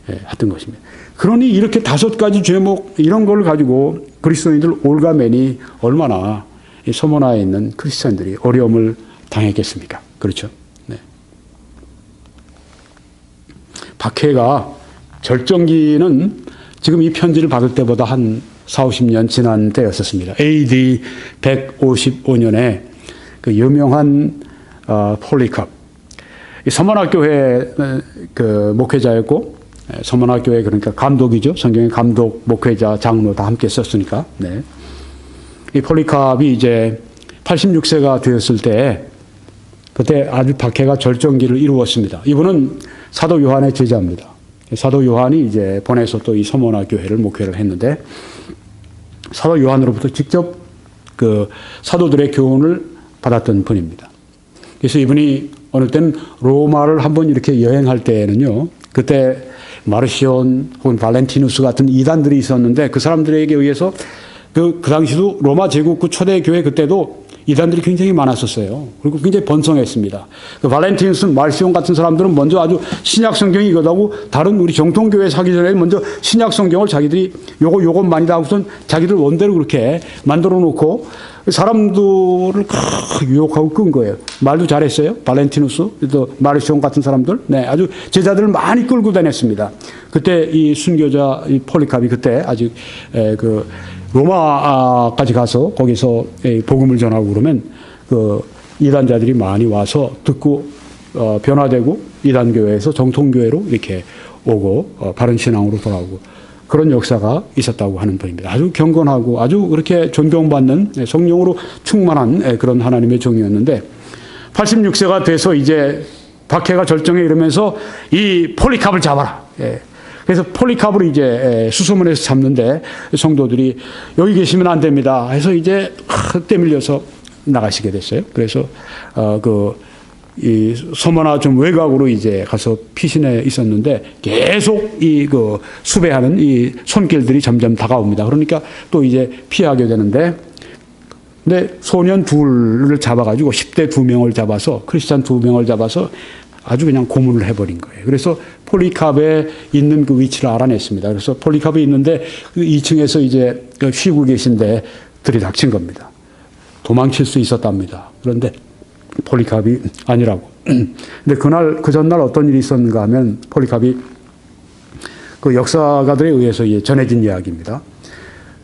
Speaker 1: 했던 것입니다. 그러니 이렇게 5가지 죄목 이런 걸 가지고 그리스도인들 올가맨이 얼마나 이 서머나에 있는 크리스찬들이 어려움을 당했겠습니까? 그렇죠? 네. 박해가 절정기는 지금 이 편지를 받을 때보다 한 40-50년 지난 때였었습니다. AD 155년에 그 유명한 폴리캅 이 서머나 교회 그 목회자였고 서머나 교회 그러니까 감독이죠. 성경의 감독, 목회자, 장로 다 함께 썼으니까. 네. 이 폴리캅이 이제 86세가 되었을 때 그때 아주 박해가 절정기를 이루었습니다. 이분은 사도 요한의 제자입니다. 사도 요한이 이제 보내서 또 이 서머나 교회를 목회를 했는데 사도 요한으로부터 직접 그 사도들의 교훈을 받았던 분입니다. 그래서 이분이 어느 때는 로마를 한번 이렇게 여행할 때에는요, 그때 마르시온 혹은 발렌티누스 같은 이단들이 있었는데 그 사람들에게 의해서 그 당시도 로마 제국 그 초대 교회 그때도 이단들이 굉장히 많았었어요. 그리고 굉장히 번성했습니다. 그 발렌티누스, 마르시온 같은 사람들은 먼저 아주 신약 성경이 이거다고 다른 우리 정통교회 사기 전에 먼저 신약 성경을 자기들이 요것만이다 하고선 자기들 원대로 그렇게 만들어 놓고 사람들을 유혹하고 끈 거예요. 말도 잘했어요. 발렌티누스, 또 마르시온 같은 사람들. 네, 아주 제자들을 많이 끌고 다녔습니다. 그때 이 순교자 이 폴리캅이 그때 아직 그 로마까지 가서 거기서 복음을 전하고 그러면 그 이단자들이 많이 와서 듣고 변화되고 이단교회에서 정통교회로 이렇게 오고 바른 신앙으로 돌아오고 그런 역사가 있었다고 하는 분입니다. 아주 경건하고 아주 그렇게 존경받는 성령으로 충만한 그런 하나님의 종이었는데 86세가 돼서 이제 박해가 절정에 이르면서 이 폴리캅을 잡아라. 그래서 폴리캅을 이제 수소문해서 잡는데 성도들이 여기 계시면 안 됩니다 해서 이제 떼밀려서 나가시게 됐어요. 그래서 이 서머나 좀 외곽으로 이제 가서 피신해 있었는데 계속 그 수배하는 이 손길들이 점점 다가옵니다. 그러니까 또 이제 피하게 되는데 근데 소년 둘을 잡아가지고 10대 2명을 잡아서 크리스찬 2명을 잡아서 아주 그냥 고문을 해버린 거예요. 그래서 폴리캅에 있는 그 위치를 알아냈습니다. 그래서 폴리캅이 있는데 그 2층에서 이제 쉬고 계신데 들이닥친 겁니다. 도망칠 수 있었답니다. 그런데 폴리캅이 아니라고. 근데 그날, 그 전날 어떤 일이 있었는가 하면 폴리캅이 그 역사가들에 의해서 전해진 이야기입니다.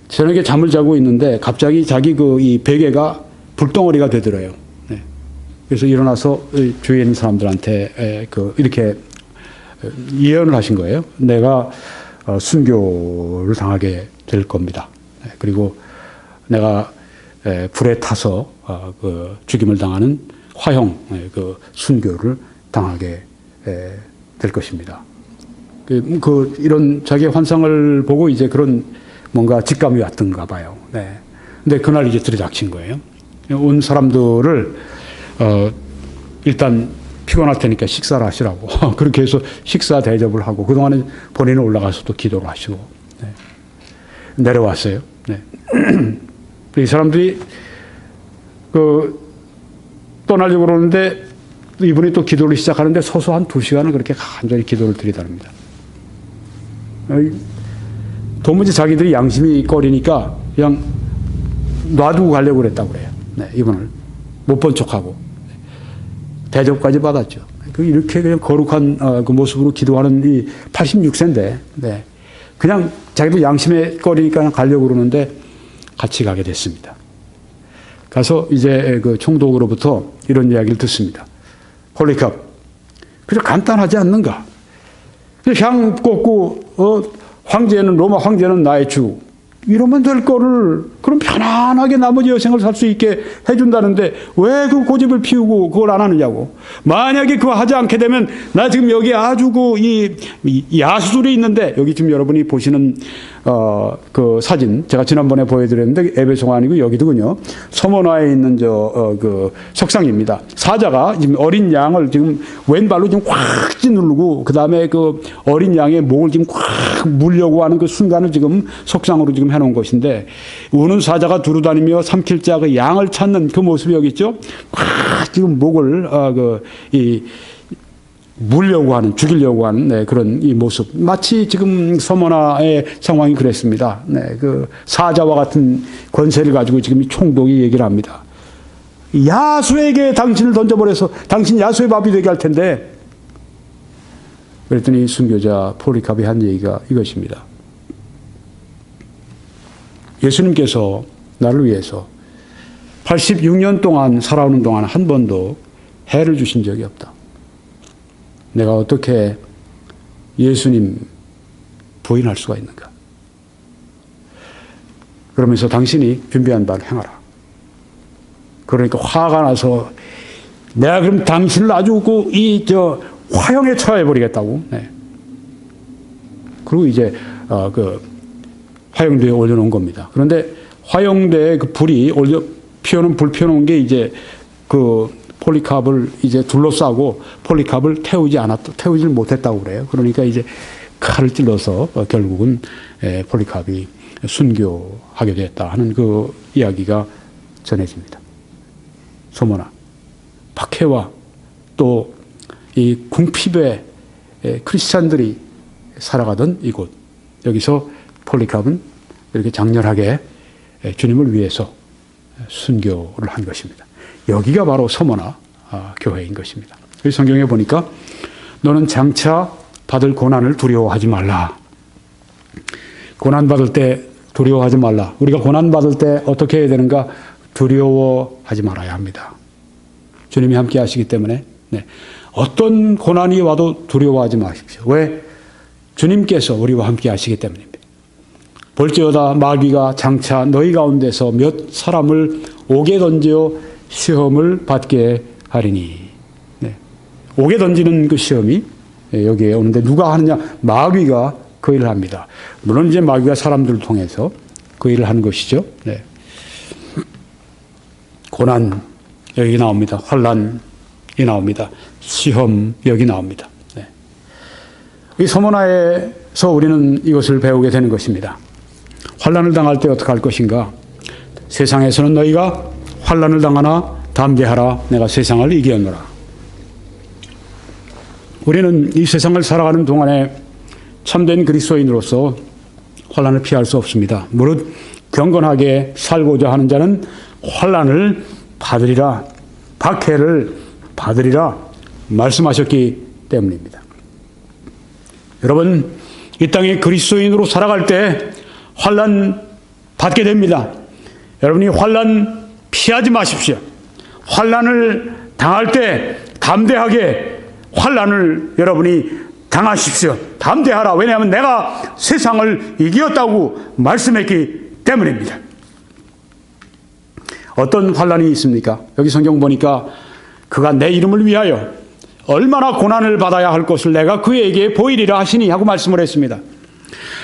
Speaker 1: 저녁에 잠을 자고 있는데 갑자기 자기 이 베개가 불덩어리가 되더래요. 네. 그래서 일어나서 주위에 있는 사람들한테 이렇게 예언을 하신 거예요. 내가 순교를 당하게 될 겁니다. 그리고 내가 불에 타서 죽임을 당하는 화형 순교를 당하게 될 것입니다. 이런 자기의 환상을 보고 이제 그런 뭔가 직감이 왔던가 봐요. 네. 근데 그날 이제 들이닥친 거예요. 온 사람들을 일단 피곤할 테니까 식사를 하시라고. 그렇게 해서 식사 대접을 하고 그동안에 본인은 올라가서 또 기도를 하시고 네. 내려왔어요. 네. 이 사람들이 떠나려고 그러는데 이분이 또 기도를 시작하는데 서서 한 2시간을 그렇게 간절히 기도를 드리다닙니다. 도무지 자기들이 양심이 꺼리니까 그냥 놔두고 가려고 그랬다고 그래요. 네, 이분을 못 본 척하고 대접까지 받았죠. 이렇게 그냥 거룩한 그 모습으로 기도하는 이 86세인데 네, 그냥 자기도 양심에 꺼리니까 그냥 가려고 그러는데 같이 가게 됐습니다. 가서 이제 그 총독으로부터 이런 이야기를 듣습니다. 폴리캅, 그저 간단하지 않는가? 향 꽂고 황제는 로마 황제는 나의 주 이러면 될 거를 그럼 편안하게 나머지 여생을 살 수 있게 해준다는데 왜 그 고집을 피우고 그걸 안 하느냐고. 만약에 그거 하지 않게 되면 나 지금 여기 아주 이 야수들이 있는데 여기 지금 여러분이 보시는 그 사진 제가 지난번에 보여드렸는데 에베소가 아니고 여기도군요. 서머나에 있는 그 석상입니다. 사자가 지금 어린 양을 지금 왼발로 지금 꽉 찌누르고 그 다음에 그 어린 양의 목을 지금 꽉 물려고 하는 그 순간을 지금 석상으로 지금 해놓은 것인데 우는 사자가 두루다니며 삼킬 자 그 양을 찾는 그 모습이 여기 있죠. 꽉 지금 목을 물려고 하는 죽이려고 하는 네, 그런 이 모습 마치 지금 서머나의 상황이 그랬습니다. 네, 그 사자와 같은 권세를 가지고 지금 이 총독이 얘기를 합니다. 야수에게 당신을 던져버려서 당신 야수의 밥이 되게 할 텐데 그랬더니 순교자 폴리캅이 한 얘기가 이것입니다. 예수님께서 나를 위해서 86년 동안 살아오는 동안 한 번도 해를 주신 적이 없다. 내가 어떻게 예수님 부인할 수가 있는가? 그러면서 당신이 준비한 바를 행하라. 그러니까 화가 나서 내가 그럼 당신을 아주 화형에 처해버리겠다고. 네. 그리고 이제 화형대에 올려놓은 겁니다. 그런데 화형대에 그 불이 불 피워놓은 게 이제 그 폴리캅을 이제 둘러싸고 폴리캅을 태우질 못했다고 그래요. 그러니까 이제 칼을 찔러서 결국은 폴리캅이 순교하게 됐다 하는 그 이야기가 전해집니다. 소모나, 박해와 또 이 궁핍의 크리스찬들이 살아가던 이곳 여기서 폴리캅은 이렇게 장렬하게 주님을 위해서 순교를 한 것입니다. 여기가 바로 서머나 교회인 것입니다. 성경에 보니까 너는 장차 받을 고난을 두려워하지 말라. 고난받을 때 두려워하지 말라. 우리가 고난받을 때 어떻게 해야 되는가? 두려워하지 말아야 합니다. 주님이 함께 하시기 때문에 네. 어떤 고난이 와도 두려워하지 마십시오. 왜? 주님께서 우리와 함께 하시기 때문입니다. 볼지어다 마귀가 장차 너희 가운데서 몇 사람을 옥에 던져 시험을 받게 하리니. 네. 옥에 던지는 그 시험이 여기에 오는데 누가 하느냐? 마귀가 그 일을 합니다. 물론 이제 마귀가 사람들을 통해서 그 일을 하는 것이죠. 네. 고난 여기 나옵니다. 환난이 나옵니다. 시험 여기 나옵니다. 네. 이 서머나에서 우리는 이것을 배우게 되는 것입니다. 환난을 당할 때 어떻게 할 것인가? 세상에서는 너희가 환난을 당하나 담대하라. 내가 세상을 이기었노라. 우리는 이 세상을 살아가는 동안에 참된 그리스도인으로서 환난을 피할 수 없습니다. 무릇 경건하게 살고자 하는 자는 환난을 받으리라. 박해를 받으리라 말씀하셨기 때문입니다. 여러분, 이 땅에 그리스도인으로 살아갈 때 환난 받게 됩니다. 여러분이 환난 피하지 마십시오. 환난을 당할 때 담대하게 환난을 여러분이 당하십시오. 담대하라. 왜냐하면 내가 세상을 이겼다고 말씀했기 때문입니다. 어떤 환난이 있습니까? 여기 성경 보니까 그가 내 이름을 위하여 얼마나 고난을 받아야 할 것을 내가 그에게 보이리라 하시니 하고 말씀을 했습니다.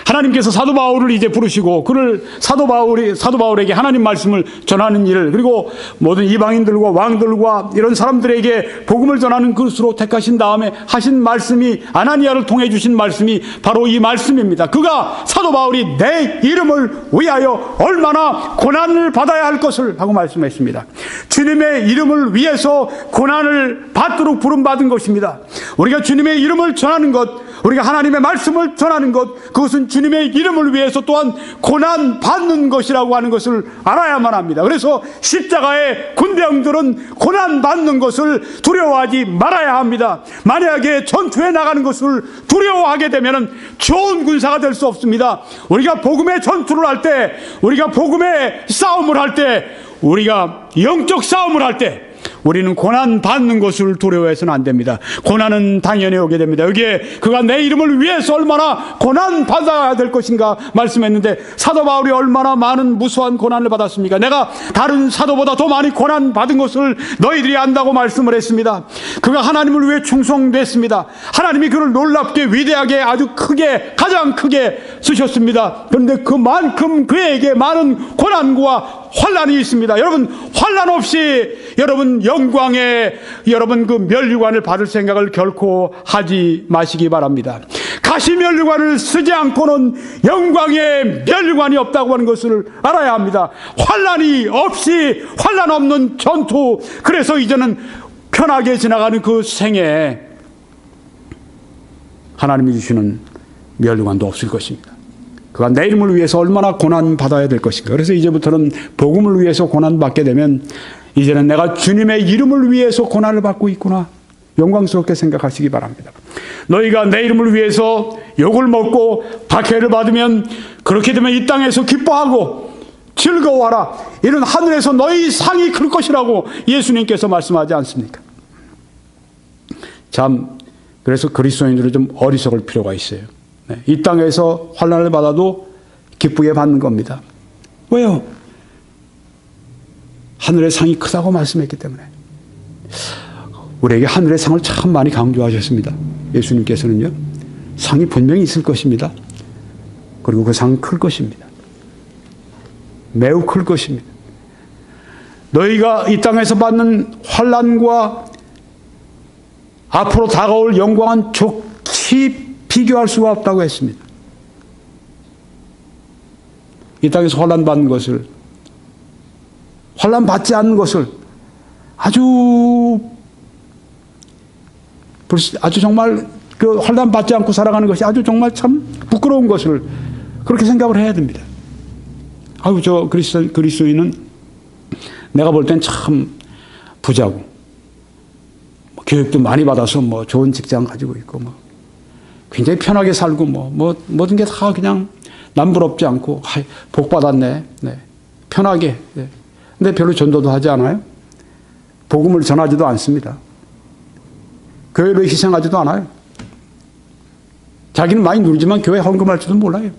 Speaker 1: 하나님께서 사도 바울을 이제 부르시고 그를 사도 바울에게 하나님 말씀을 전하는 일, 그리고 모든 이방인들과 왕들과 이런 사람들에게 복음을 전하는 그릇으로 택하신 다음에 하신 말씀이, 아나니아를 통해 주신 말씀이 바로 이 말씀입니다. 그가 사도 바울이 내 이름을 위하여 얼마나 고난을 받아야 할 것을 하고 말씀했습니다. 주님의 이름을 위해서 고난을 받도록 부름받은 것입니다. 우리가 주님의 이름을 전하는 것, 우리가 하나님의 말씀을 전하는 것, 그것은 주님의 이름을 위해서 또한 고난 받는 것이라고 하는 것을 알아야만 합니다. 그래서 십자가의 군병들은 고난 받는 것을 두려워하지 말아야 합니다. 만약에 전투에 나가는 것을 두려워하게 되면 좋은 군사가 될 수 없습니다. 우리가 복음의 전투를 할 때, 우리가 복음의 싸움을 할 때, 우리가 영적 싸움을 할 때 우리는 고난 받는 것을 두려워해서는 안 됩니다. 고난은 당연히 오게 됩니다. 여기에 그가 내 이름을 위해서 얼마나 고난 받아야 될 것인가 말씀했는데, 사도 바울이 얼마나 많은 무수한 고난을 받았습니까? 내가 다른 사도보다 더 많이 고난 받은 것을 너희들이 안다고 말씀을 했습니다. 그가 하나님을 위해 충성됐습니다. 하나님이 그를 놀랍게 위대하게 아주 크게, 가장 크게 쓰셨습니다. 그런데 그만큼 그에게 많은 고난과 환난이 있습니다. 여러분, 환난 없이 여러분 영광의 여러분 그 면류관을 받을 생각을 결코 하지 마시기 바랍니다. 가시 면류관을 쓰지 않고는 영광의 면류관이 없다고 하는 것을 알아야 합니다. 환난이 없이, 환난 없는 전투, 그래서 이제는 편하게 지나가는 그 생에 하나님이 주시는 면류관도 없을 것입니다. 그가 내 이름을 위해서 얼마나 고난 받아야 될 것인가. 그래서 이제부터는 복음을 위해서 고난 받게 되면 이제는 내가 주님의 이름을 위해서 고난을 받고 있구나, 영광스럽게 생각하시기 바랍니다. 너희가 내 이름을 위해서 욕을 먹고 박해를 받으면, 그렇게 되면 이 땅에서 기뻐하고 즐거워하라. 이는 하늘에서 너희 상이 클 것이라고 예수님께서 말씀하지 않습니까? 참, 그래서 그리스도인들은 좀 어리석을 필요가 있어요. 이 땅에서 환난을 받아도 기쁘게 받는 겁니다. 왜요? 하늘의 상이 크다고 말씀했기 때문에. 우리에게 하늘의 상을 참 많이 강조하셨습니다. 예수님께서는요, 상이 분명히 있을 것입니다. 그리고 그 상은 클 것입니다. 매우 클 것입니다. 너희가 이 땅에서 받는 환난과 앞으로 다가올 영광은 좋게 비교할 수가 없다고 했습니다. 이 땅에서 환난 받는 것을, 환난 받지 않는 것을 아주 정말 그 환난 받지 않고 살아가는 것이 아주 정말 참 부끄러운 것을 그렇게 생각을 해야 됩니다. 아유, 저 그리스도인은 내가 볼 땐 참 부자고, 교육도 많이 받아서 좋은 직장 가지고 있고, 굉장히 편하게 살고, 모든 게 다 그냥 남부럽지 않고, 복 받았네. 네. 편하게. 네. 근데 별로 전도도 하지 않아요. 복음을 전하지도 않습니다. 교회를 희생하지도 않아요. 자기는 많이 누리지만 교회 헌금할 줄도 몰라요.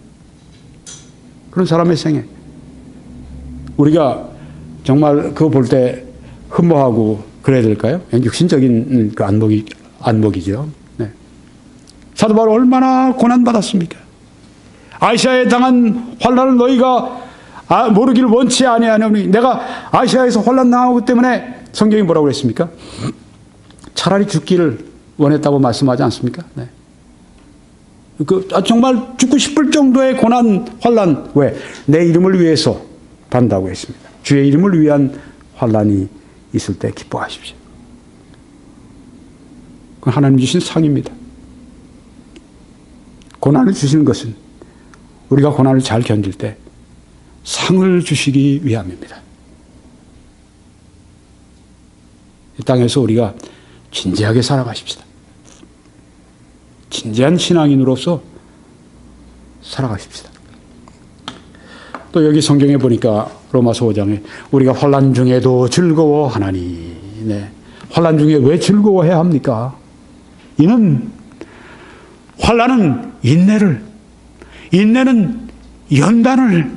Speaker 1: 그런 사람의 생애. 우리가 정말 그거 볼 때 흠모하고 그래야 될까요? 육신적인 그 안목이죠. 네. 사도 바울 얼마나 고난받았습니까? 아시아에 당한 환난을 너희가 모르기를 원치 아니하노니, 내가 아시아에서 환난 당하기 때문에 성경이 뭐라고 그랬습니까? 차라리 죽기를 원했다고 말씀하지 않습니까? 네. 정말 죽고 싶을 정도의 고난, 환난. 왜? 내 이름을 위해서 받는다고 했습니다. 주의 이름을 위한 환난이 있을 때 기뻐하십시오. 그건 하나님 주신 상입니다. 고난을 주시는 것은 우리가 고난을 잘 견딜 때 상을 주시기 위함입니다. 이 땅에서 우리가 진지하게 살아가십시다. 진지한 신앙인으로서 살아가십시다. 또 여기 성경에 보니까 로마서 5장에 우리가 환난 중에도 즐거워하나니, 네. 환난 중에 왜 즐거워해야 합니까? 이는 환난은 인내를, 인내는 연단을,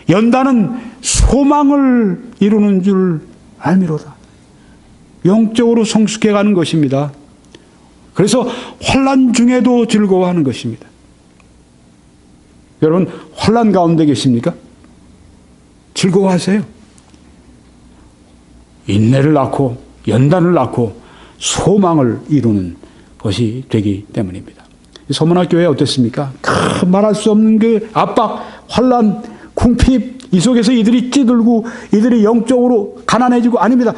Speaker 1: 연단은 소망을 이루는 줄 알미로다. 영적으로 성숙해가는 것입니다. 그래서 환난 중에도 즐거워하는 것입니다. 여러분 환난 가운데 계십니까? 즐거워하세요. 인내를 낳고 연단을 낳고 소망을 이루는 것이 되기 때문입니다. 서문학교회 어땠습니까? 말할 수 없는 그 압박, 환난, 궁핍, 이 속에서 이들이 찌들고 이들이 영적으로 가난해지고, 아닙니다.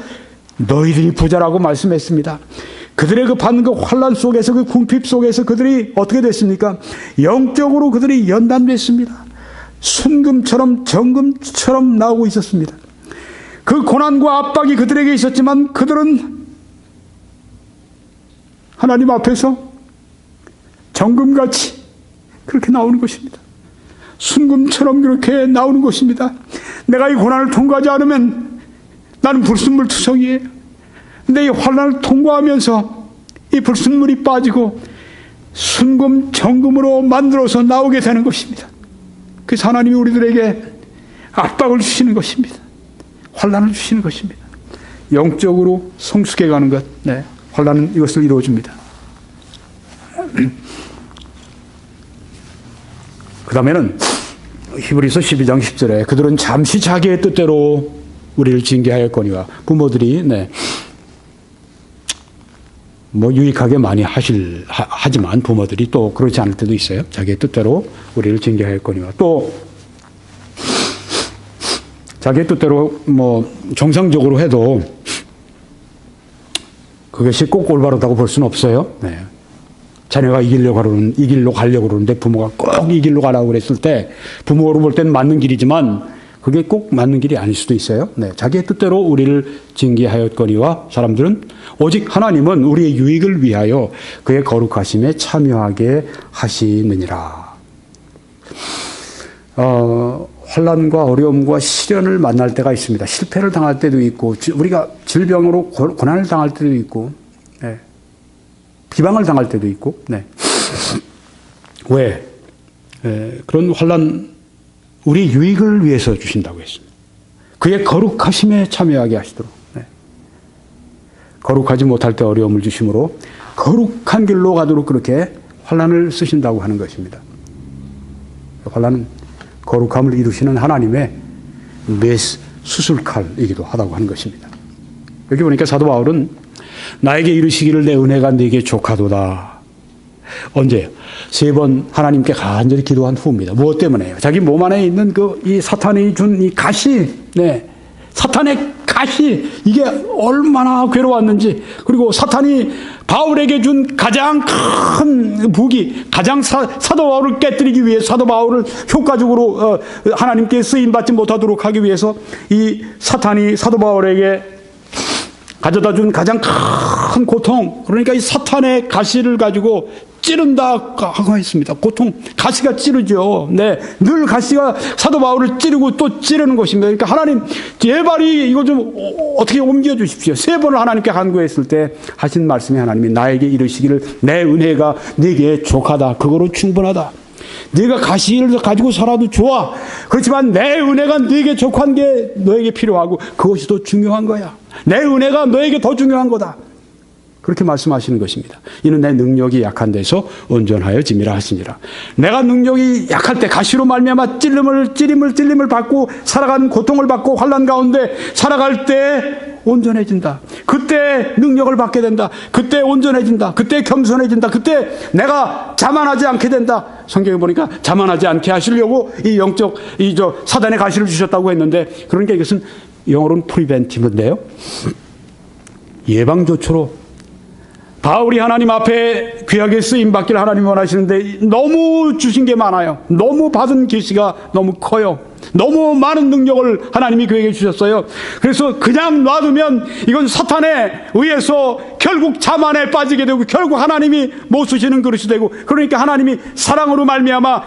Speaker 1: 너희들이 부자라고 말씀했습니다. 그들의 그 받는 그 환난 속에서, 그 궁핍 속에서 그들이 어떻게 됐습니까? 영적으로 그들이 연단됐습니다. 순금처럼 정금처럼 나오고 있었습니다. 그 고난과 압박이 그들에게 있었지만 그들은 하나님 앞에서 정금같이 그렇게 나오는 것입니다. 순금처럼 그렇게 나오는 것입니다. 내가 이 고난을 통과하지 않으면 나는 불순물투성이에요. 근데 이 환난을 통과하면서 이 불순물이 빠지고 순금, 정금으로 만들어서 나오게 되는 것입니다. 그래서 하나님이 우리들에게 압박을 주시는 것입니다. 환난을 주시는 것입니다. 영적으로 성숙해가는 것, 네, 환난은 이것을 이루어줍니다. 그 다음에는 히브리서 12장 10절에 그들은 잠시 자기의 뜻대로 우리를 징계하였거니와, 부모들이 네, 뭐 유익하게 많이 하지만 부모들이 또 그렇지 않을 때도 있어요. 자기의 뜻대로 우리를 징계하였거니와, 또 자기의 뜻대로 뭐 정상적으로 해도 그것이 꼭 올바르다고 볼 수는 없어요. 네. 자녀가 이 길로 가려고 그러는데 부모가 꼭 이 길로 가라고 그랬을 때 부모로 볼 때는 맞는 길이지만 그게 꼭 맞는 길이 아닐 수도 있어요. 네. 자기의 뜻대로 우리를 징계하였거니와, 사람들은 오직 하나님은 우리의 유익을 위하여 그의 거룩하심에 참여하게 하시느니라. 환난과 어려움과 시련을 만날 때가 있습니다. 실패를 당할 때도 있고, 우리가 질병으로 고난을 당할 때도 있고, 네. 비방을 당할 때도 있고, 네. 왜? 그런 환난, 우리 유익을 위해서 주신다고 했습니다. 그의 거룩하심에 참여하게 하시도록. 네. 거룩하지 못할 때 어려움을 주심으로 거룩한 길로 가도록 그렇게 환난을 쓰신다고 하는 것입니다. 환난은 거룩함을 이루시는 하나님의 메스, 수술칼이기도 하다고 하는 것입니다. 여기 보니까 사도 바울은 나에게 이르시기를 내 은혜가 네게 족하도다. 언제요? 3번 하나님께 간절히 기도한 후입니다. 무엇 때문에요? 자기 몸 안에 있는 이 사탄이 준 이 가시, 네, 사탄의 가시, 이게 얼마나 괴로웠는지, 그리고 사탄이 바울에게 준 가장 큰 무기, 가장 사도 바울을 깨뜨리기 위해, 사도 바울을 효과적으로 하나님께 쓰임받지 못하도록 하기 위해서 이 사탄이 사도 바울에게 가져다 준 가장 큰 고통, 그러니까 이 사탄의 가시를 가지고 찌른다 하고 했습니다. 고통, 가시가 찌르죠. 네, 늘 가시가 사도 바울을 찌르고 또 찌르는 것입니다. 그러니까 하나님, 제발 이거 좀 어떻게 옮겨 주십시오. 3번을 하나님께 간구했을 때 하신 말씀이, 하나님이 나에게 이르시기를 내 은혜가 네게 족하다. 그거로 충분하다. 네가 가시를 가지고 살아도 좋아. 그렇지만 내 은혜가 네게 족한 게 너에게 필요하고 그것이 더 중요한 거야. 내 은혜가 너에게 더 중요한 거다. 그렇게 말씀하시는 것입니다. 이는 내 능력이 약한 데서 온전하여 짐이라 하시니라. 내가 능력이 약할 때, 가시로 말미암아 찔림을 받고 살아가는 고통을 받고 환난 가운데 살아갈 때 온전해진다. 그때 능력을 받게 된다. 그때 온전해진다. 그때 겸손해진다. 그때 내가 자만하지 않게 된다. 성경에 보니까 자만하지 않게 하시려고 이 영적 사단의 가시를 주셨다고 했는데, 그러니까 이것은 영어로는 프리벤티브인데요, 예방 조처로 바울이 하나님 앞에 귀하게 쓰임받기를 하나님이 원하시는데 너무 주신 게 많아요. 너무 받은 계시가 너무 커요. 너무 많은 능력을 하나님이 그에게 주셨어요. 그래서 그냥 놔두면 이건 사탄에 의해서 결국 자만에 빠지게 되고 결국 하나님이 못 쓰시는 그릇이 되고, 그러니까 하나님이 사랑으로 말미암아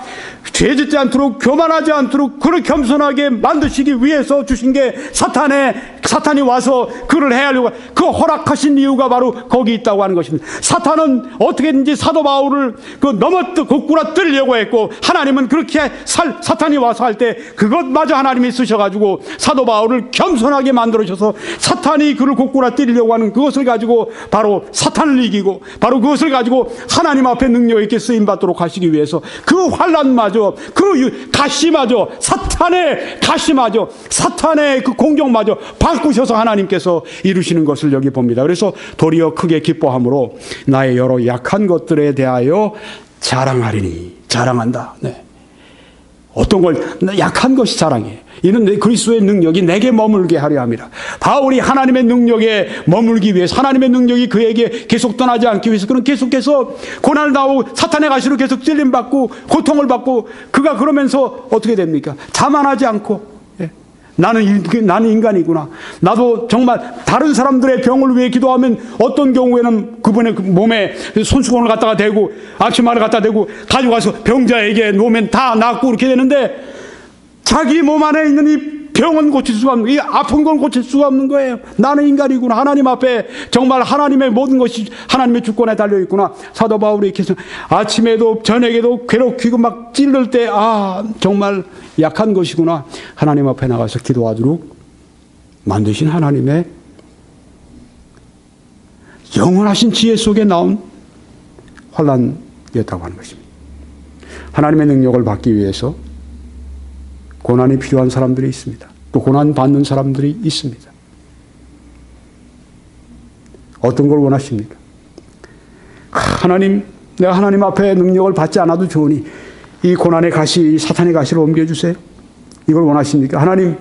Speaker 1: 죄짓지 않도록 교만하지 않도록 그를 겸손하게 만드시기 위해서 주신 게 사탄이 와서 그를 해하려고 그 허락하신 이유가 바로 거기 있다고 하는 것입니다. 사탄은 어떻게든지 사도 바울을 거꾸로 뜨려고 했고, 하나님은 그렇게 사탄이 와서 할 때 그것마저 하나님이 쓰셔가지고 사도 바울을 겸손하게 만들어주셔서 사탄이 그를 거꾸로 뜨리려고 하는 그것을 가지고 바로 사탄을 이기고, 바로 그것을 가지고 하나님 앞에 능력 있게 쓰임받도록 하시기 위해서 그 환난마저, 그 가시마저, 사탄의 가시마저, 사탄의 그 공격마저 바꾸셔서 하나님께서 이루시는 것을 여기 봅니다. 그래서 도리어 크게 기뻐함으로 나의 여러 약한 것들에 대하여 자랑하리니. 자랑한다. 네. 어떤 걸 약한 것이 자랑이에요. 이는 그리스도의 능력이 내게 머물게 하려 합니다. 바울이 하나님의 능력에 머물기 위해서, 하나님의 능력이 그에게 계속 떠나지 않기 위해서 그는 계속해서 고난을 당하고 사탄의 가시로 계속 찔림받고 고통을 받고, 그가 그러면서 어떻게 됩니까? 자만하지 않고, 나는 인간이구나. 나도 정말 다른 사람들의 병을 위해 기도하면 어떤 경우에는 그분의 몸에 손수건을 갖다가 대고 앞치마를 갖다 대고 가져가서 병자에게 놓으면 다 낫고 그렇게 되는데, 자기 몸 안에 있는 이 병은 고칠 수가 없는, 이 아픈 건 고칠 수가 없는 거예요. 나는 인간이구나. 하나님 앞에 정말 하나님의 모든 것이 하나님의 주권에 달려있구나. 사도 바울이 이렇게 해서 아침에도 저녁에도 괴롭히고 막 찔릴 때 정말 약한 것이구나. 하나님 앞에 나가서 기도하도록 만드신 하나님의 영원하신 지혜 속에 나온 환난이었다고 하는 것입니다. 하나님의 능력을 받기 위해서 고난이 필요한 사람들이 있습니다. 또 고난 받는 사람들이 있습니다. 어떤 걸 원하십니까? 하나님, 내가 하나님 앞에 능력을 받지 않아도 좋으니 이 고난의 가시, 이 사탄의 가시를 옮겨주세요. 이걸 원하십니까? 하나님,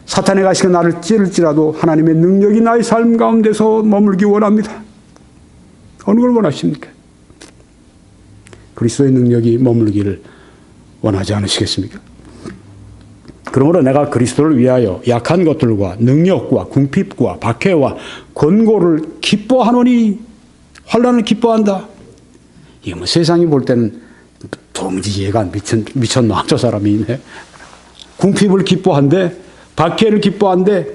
Speaker 1: 사탄의 가시가 나를 찌를지라도 하나님의 능력이 나의 삶 가운데서 머물기 원합니다. 어느 걸 원하십니까? 그리스도의 능력이 머물기를 원하지 않으시겠습니까? 그러므로 내가 그리스도를 위하여 약한 것들과 능력과 궁핍과 박해와 권고를 기뻐하노니. 환난을 기뻐한다. 이게 뭐 세상이 볼 때는 도무지 이해가 안 미쳤나 저 사람이 있네. 궁핍을 기뻐한대, 박해를 기뻐한대,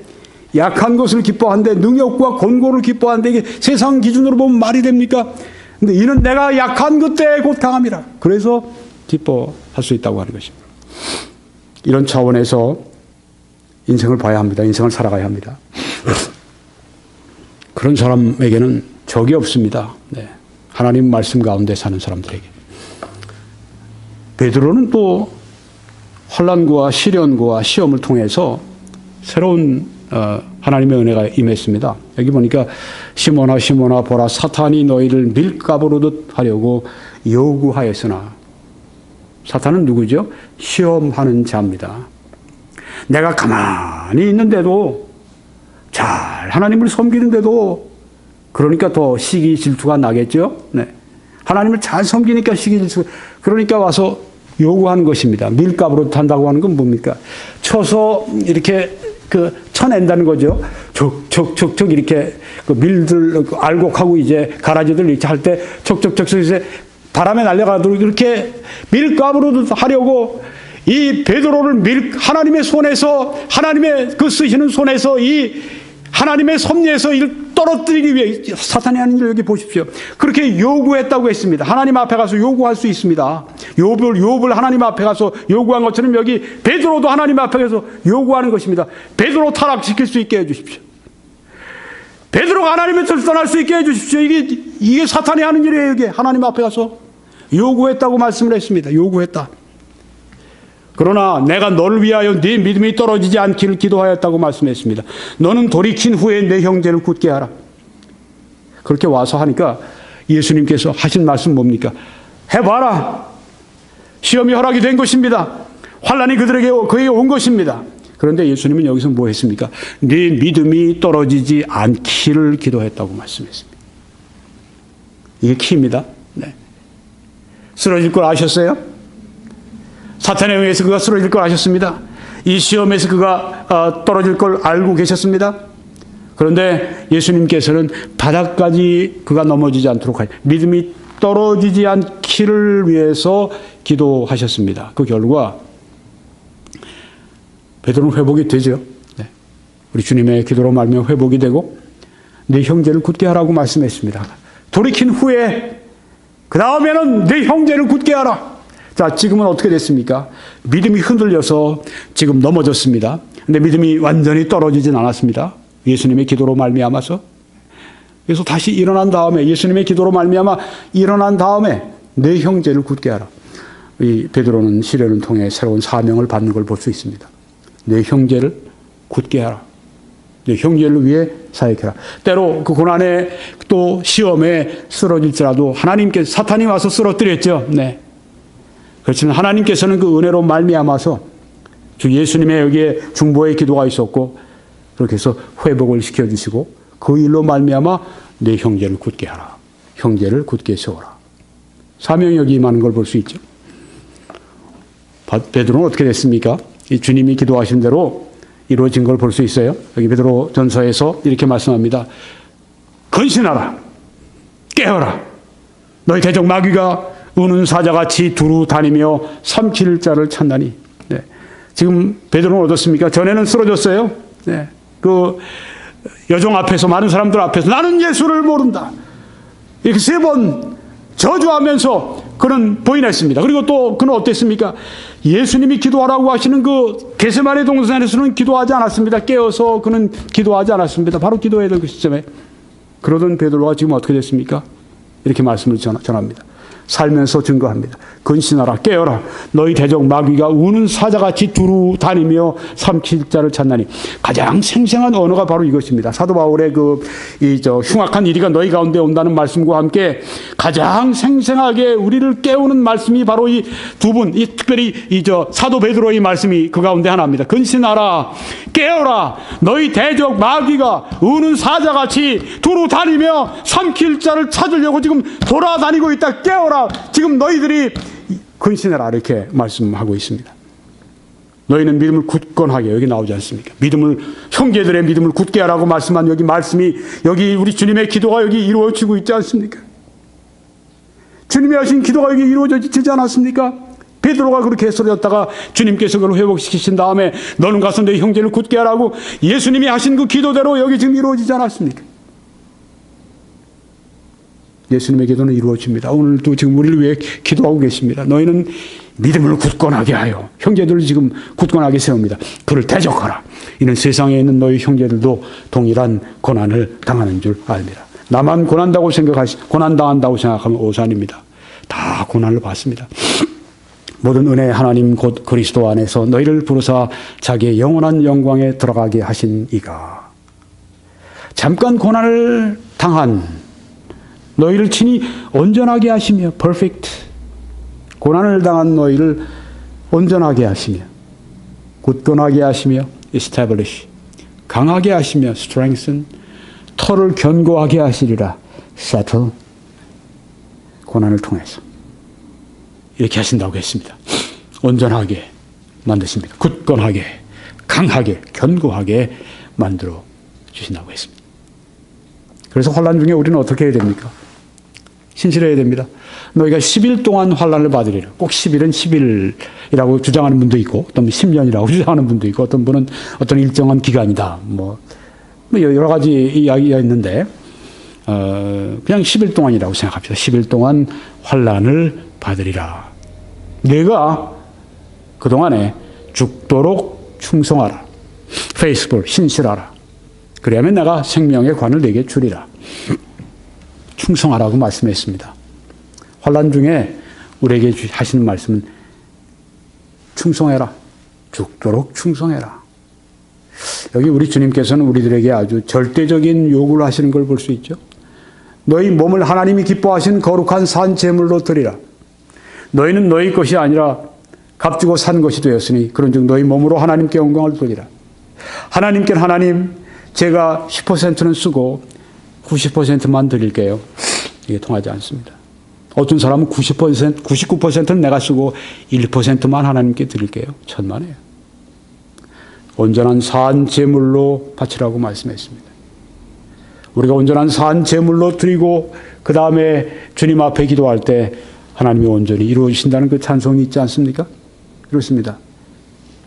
Speaker 1: 약한 것을 기뻐한대, 능력과 권고를 기뻐한대. 이게 세상 기준으로 보면 말이 됩니까? 근데 이는 내가 약한 그때 곧 강함이라. 그래서 기뻐할 수 있다고 하는 것입니다. 이런 차원에서 인생을 봐야 합니다. 인생을 살아가야 합니다. 그런 사람에게는 적이 없습니다. 네. 하나님 말씀 가운데 사는 사람들에게. 베드로는 또 환난과 시련과 시험을 통해서 새로운 하나님의 은혜가 임했습니다. 여기 보니까 시몬아 시몬아 보라 사탄이 너희를 밀가부르듯 하려고 요구하였으나. 사탄은 누구죠? 시험하는 자입니다. 내가 가만히 있는데도, 잘 하나님을 섬기는데도, 그러니까 더 시기 질투가 나겠죠? 네. 하나님을 잘 섬기니까 시기 질투, 그러니까 와서 요구하는 것입니다. 밀가부르듯 한다고 하는 건 뭡니까? 쳐서 이렇게 쳐낸다는 거죠. 척척척척 이렇게 밀들 알곡하고 이제 가라지들 이렇게 할 때 척척척척 이제 바람에 날려가도록 이렇게 밀가부르듯 하려고 이 베드로를 하나님의 손에서, 하나님의 그 쓰시는 손에서, 이 하나님의 섭리에서 이를 떨어뜨리기 위해 사탄이 하는 일 여기 보십시오. 그렇게 요구했다고 했습니다. 하나님 앞에 가서 요구할 수 있습니다. 욥을 하나님 앞에 가서 요구한 것처럼 여기 베드로도 하나님 앞에 가서 요구하는 것입니다. 베드로 타락시킬 수 있게 해주십시오. 베드로가 하나님의 뜻을 떠날 수 있게 해주십시오. 이게 사탄이 하는 일이에요. 이게 하나님 앞에 가서 요구했다고 말씀을 했습니다. 요구했다. 그러나 내가 너를 위하여 네 믿음이 떨어지지 않기를 기도하였다고 말씀했습니다. 너는 돌이킨 후에 내 형제를 굳게 하라. 그렇게 와서 하니까 예수님께서 하신 말씀 뭡니까? 해봐라. 시험이 허락이 된 것입니다. 환난이 그에게 온 것입니다. 그런데 예수님은 여기서 뭐 했습니까? 네 믿음이 떨어지지 않기를 기도했다고 말씀했습니다. 이게 키입니다. 네. 쓰러질 걸 아셨어요? 사탄에 의해서 그가 쓰러질 걸 아셨습니다. 이 시험에서 그가 떨어질 걸 알고 계셨습니다. 그런데 예수님께서는 바닥까지 그가 넘어지지 않도록 믿음이 떨어지지 않기를 위해서 기도하셨습니다. 그 결과 베드로는 회복이 되죠. 네. 우리 주님의 기도로 말미암아 회복이 되고 네 형제를 굳게 하라고 말씀했습니다. 돌이킨 후에 그 다음에는 네 형제를 굳게 하라. 자, 지금은 어떻게 됐습니까? 믿음이 흔들려서 지금 넘어졌습니다. 근데 믿음이 완전히 떨어지진 않았습니다. 예수님의 기도로 말미암아서. 그래서 다시 일어난 다음에 예수님의 기도로 말미암아 일어난 다음에 네 형제를 굳게 하라. 이 베드로는 시련을 통해 새로운 사명을 받는 걸 볼 수 있습니다. 네 형제를 굳게 하라. 네 형제를 위해 사역해라. 때로 그 고난에 또 시험에 쓰러질지라도 하나님께서 사탄이 와서 쓰러뜨렸죠. 네. 그렇지만 하나님께서는 그 은혜로 말미암아서 주 예수님의 여기에 중보의 기도가 있었고 그렇게 해서 회복을 시켜주시고 그 일로 말미암아 내 형제를 굳게 하라. 형제를 굳게 세워라. 사명이 여기 임하는 걸 볼 수 있죠. 베드로는 어떻게 됐습니까? 이 주님이 기도하신 대로 이루어진 걸 볼 수 있어요. 여기 베드로 전서에서 이렇게 말씀합니다. 근신하라. 깨어라. 너희 대적 마귀가 우는 사자같이 두루 다니며 삼킬 자를 찾나니. 네. 지금 베드로는 어떻습니까? 전에는 쓰러졌어요. 네. 그 여종 앞에서 많은 사람들 앞에서 나는 예수를 모른다. 이렇게 3번 저주하면서 그는 부인했습니다. 그리고 또 그는 어땠습니까? 예수님이 기도하라고 하시는 그 겟세마네 동산에서는 기도하지 않았습니다. 깨어서 그는 기도하지 않았습니다. 바로 기도해야 될 그 시점에. 그러던 베드로가 지금 어떻게 됐습니까? 이렇게 말씀을 전합니다. 살면서 증거합니다. 근신하라. 깨어라. 너희 대적 마귀가 우는 사자같이 두루 다니며 삼킬 자를 찾나니. 가장 생생한 언어가 바로 이것입니다. 사도 바울의 흉악한 이리가 너희 가운데 온다는 말씀과 함께 가장 생생하게 우리를 깨우는 말씀이 바로 이 두 분, 특별히 사도 베드로의 말씀이 그 가운데 하나입니다. 근신하라. 깨어라. 너희 대적 마귀가 우는 사자같이 두루 다니며 삼킬 자를 찾으려고 지금 돌아다니고 있다. 깨어라. 지금 너희들이 근신해라. 이렇게 말씀하고 있습니다. 너희는 믿음을 굳건하게, 여기 나오지 않습니까? 형제들의 믿음을 굳게 하라고 말씀한 여기 말씀이, 여기 우리 주님의 기도가 여기 이루어지고 있지 않습니까? 주님이 하신 기도가 여기 이루어지지 않았습니까? 베드로가 그렇게 쓰러졌다가 주님께서 그걸 회복시키신 다음에 너는 가서 내 형제를 굳게 하라고 예수님이 하신 그 기도대로 여기 지금 이루어지지 않았습니까? 예수님의 기도는 이루어집니다. 오늘도 지금 우리를 위해 기도하고 계십니다. 너희는 믿음을 굳건하게 하여 형제들을 지금 굳건하게 세웁니다. 그를 대적하라. 이는 세상에 있는 너희 형제들도 동일한 고난을 당하는 줄 압니다. 나만 고난당한다고 생각하면 오산입니다. 다 고난을 받습니다. 모든 은혜 하나님 곧 그리스도 안에서 너희를 부르사 자기의 영원한 영광에 들어가게 하신 이가 잠깐 고난을 당한 너희를 친히 온전하게 하시며 perfect 고난을 당한 너희를 온전하게 하시며 굳건하게 하시며 establish 강하게 하시며 strengthen 터를 견고하게 하시리라 settle 고난을 통해서 이렇게 하신다고 했습니다. 온전하게 만드십니다. 굳건하게 강하게 견고하게 만들어 주신다고 했습니다. 그래서 환난 중에 우리는 어떻게 해야 됩니까? 신실해야 됩니다. 너희가 10일 동안 환난을 받으리라. 꼭 10일은 10일이라고 주장하는 분도 있고 어떤 10년이라고 주장하는 분도 있고 어떤 분은 어떤 일정한 기간이다. 뭐 여러 가지 이야기가 있는데 그냥 10일 동안이라고 생각합시다. 10일 동안 환난을 받으리라. 내가 그동안에 죽도록 충성하라. faithful, 신실하라. 그래야면 내가 생명의 관을 내게 주리라. 충성하라고 말씀했습니다. 환난 중에 우리에게 하시는 말씀은 충성해라. 죽도록 충성해라. 여기 우리 주님께서는 우리들에게 아주 절대적인 요구를 하시는 걸 볼 수 있죠. 너희 몸을 하나님이 기뻐하신 거룩한 산 제물로 드리라. 너희는 너희 것이 아니라 값주고 산 것이 되었으니 그런즉 너희 몸으로 하나님께 영광을 돌리라. 하나님께는 하나님 제가 10%는 쓰고 90%만 드릴게요. 이게 통하지 않습니다. 어떤 사람은 99%는 내가 쓰고 1%만 하나님께 드릴게요. 천만에요. 온전한 산 제물로 바치라고 말씀했습니다. 우리가 온전한 산 제물로 드리고 그 다음에 주님 앞에 기도할 때 하나님이 온전히 이루어주신다는 그 찬송이 있지 않습니까? 그렇습니다.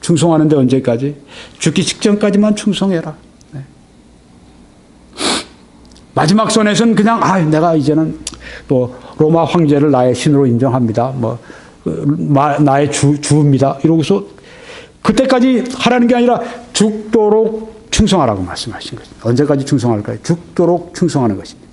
Speaker 1: 충성하는데 언제까지? 죽기 직전까지만 충성해라. 네. 마지막 손에서는 그냥 내가 이제는 뭐 로마 황제를 나의 신으로 인정합니다. 나의 주입니다. 이러고서 그때까지 하라는 게 아니라 죽도록 충성하라고 말씀하신 것입니다. 언제까지 충성할까요? 죽도록 충성하는 것입니다.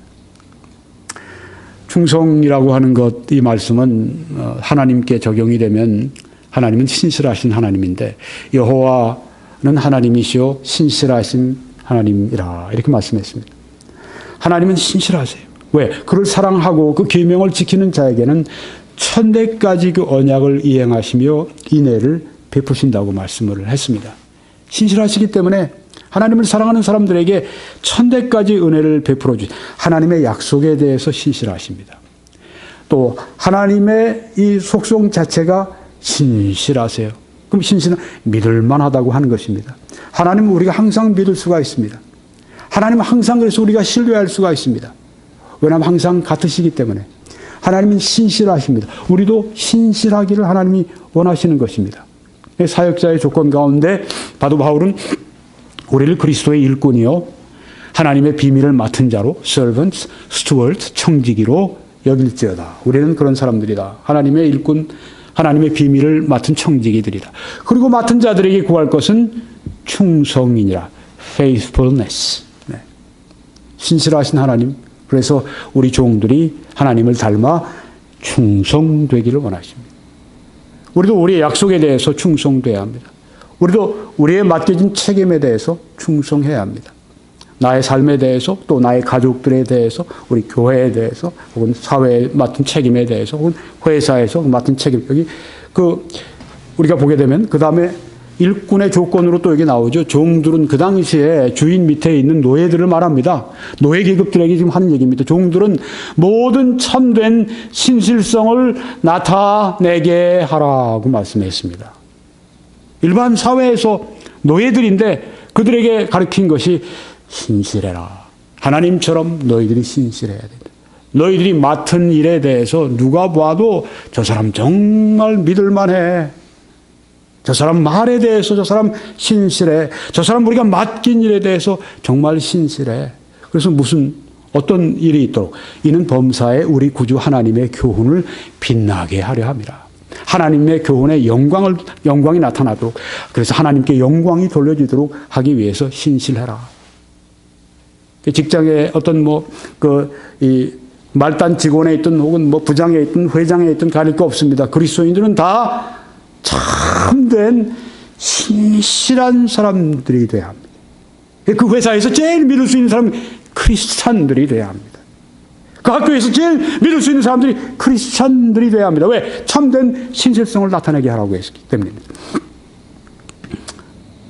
Speaker 1: 충성이라고 하는 것, 이 말씀은 하나님께 적용이 되면 하나님은 신실하신 하나님인데 여호와는 하나님이시요 신실하신 하나님이라 이렇게 말씀했습니다. 하나님은 신실하세요. 왜? 그를 사랑하고 그 계명을 지키는 자에게는 천대까지 그 언약을 이행하시며 인애를 베푸신다고 말씀을 했습니다. 신실하시기 때문에 하나님을 사랑하는 사람들에게 천대까지 은혜를 베풀어 주신 하나님의 약속에 대해서 신실하십니다. 또 하나님의 이 속성 자체가 신실하세요. 그럼 신실은 믿을만하다고 하는 것입니다. 하나님은 우리가 항상 믿을 수가 있습니다. 하나님은 항상 그래서 우리가 신뢰할 수가 있습니다. 왜냐하면 항상 같으시기 때문에. 하나님은 신실하십니다. 우리도 신실하기를 하나님이 원하시는 것입니다. 사역자의 조건 가운데 바도 바울은 우리를 그리스도의 일꾼이요 하나님의 비밀을 맡은 자로 servant, steward, 청지기로 여길지어다. 우리는 그런 사람들이다. 하나님의 일꾼, 하나님의 비밀을 맡은 청지기들이다. 그리고 맡은 자들에게 구할 것은 충성이니라. faithfulness. 네. 신실하신 하나님. 그래서 우리 종들이 하나님을 닮아 충성되기를 원하십니다. 우리도 우리의 약속에 대해서 충성돼야 합니다. 우리도 우리의 맡겨진 책임에 대해서 충성해야 합니다. 나의 삶에 대해서 또 나의 가족들에 대해서 우리 교회에 대해서 혹은 사회에 맡은 책임에 대해서 혹은 회사에서 맡은 책임 여기 우리가 보게 되면 그 다음에 일꾼의 조건으로 또 여기 나오죠. 종들은 그 당시에 주인 밑에 있는 노예들을 말합니다. 노예 계급들에게 지금 하는 얘기입니다. 종들은 모든 참된 신실성을 나타내게 하라고 말씀했습니다. 일반 사회에서 노예들인데 그들에게 가르친 것이 신실해라. 하나님처럼 너희들이 신실해야 된다. 너희들이 맡은 일에 대해서 누가 봐도 저 사람 정말 믿을만해. 저 사람 말에 대해서 저 사람 신실해. 저 사람 우리가 맡긴 일에 대해서 정말 신실해. 그래서 어떤 일이 있도록 이는 범사에 우리 구주 하나님의 교훈을 빛나게 하려 함이라. 하나님의 교훈의 영광이 나타나도록 그래서 하나님께 영광이 돌려지도록 하기 위해서 신실해라. 직장에 어떤 이 말단 직원에 있든 혹은 부장에 있든 회장에 있든 가릴 거 없습니다. 그리스도인들은 다 참된 신실한 사람들이 돼야 합니다. 그 회사에서 제일 믿을 수 있는 사람은 크리스찬들이 돼야 합니다. 그 학교에서 제일 믿을 수 있는 사람들이 크리스찬들이 돼야 합니다. 왜? 참된 신실성을 나타내게 하라고 했기 때문입니다.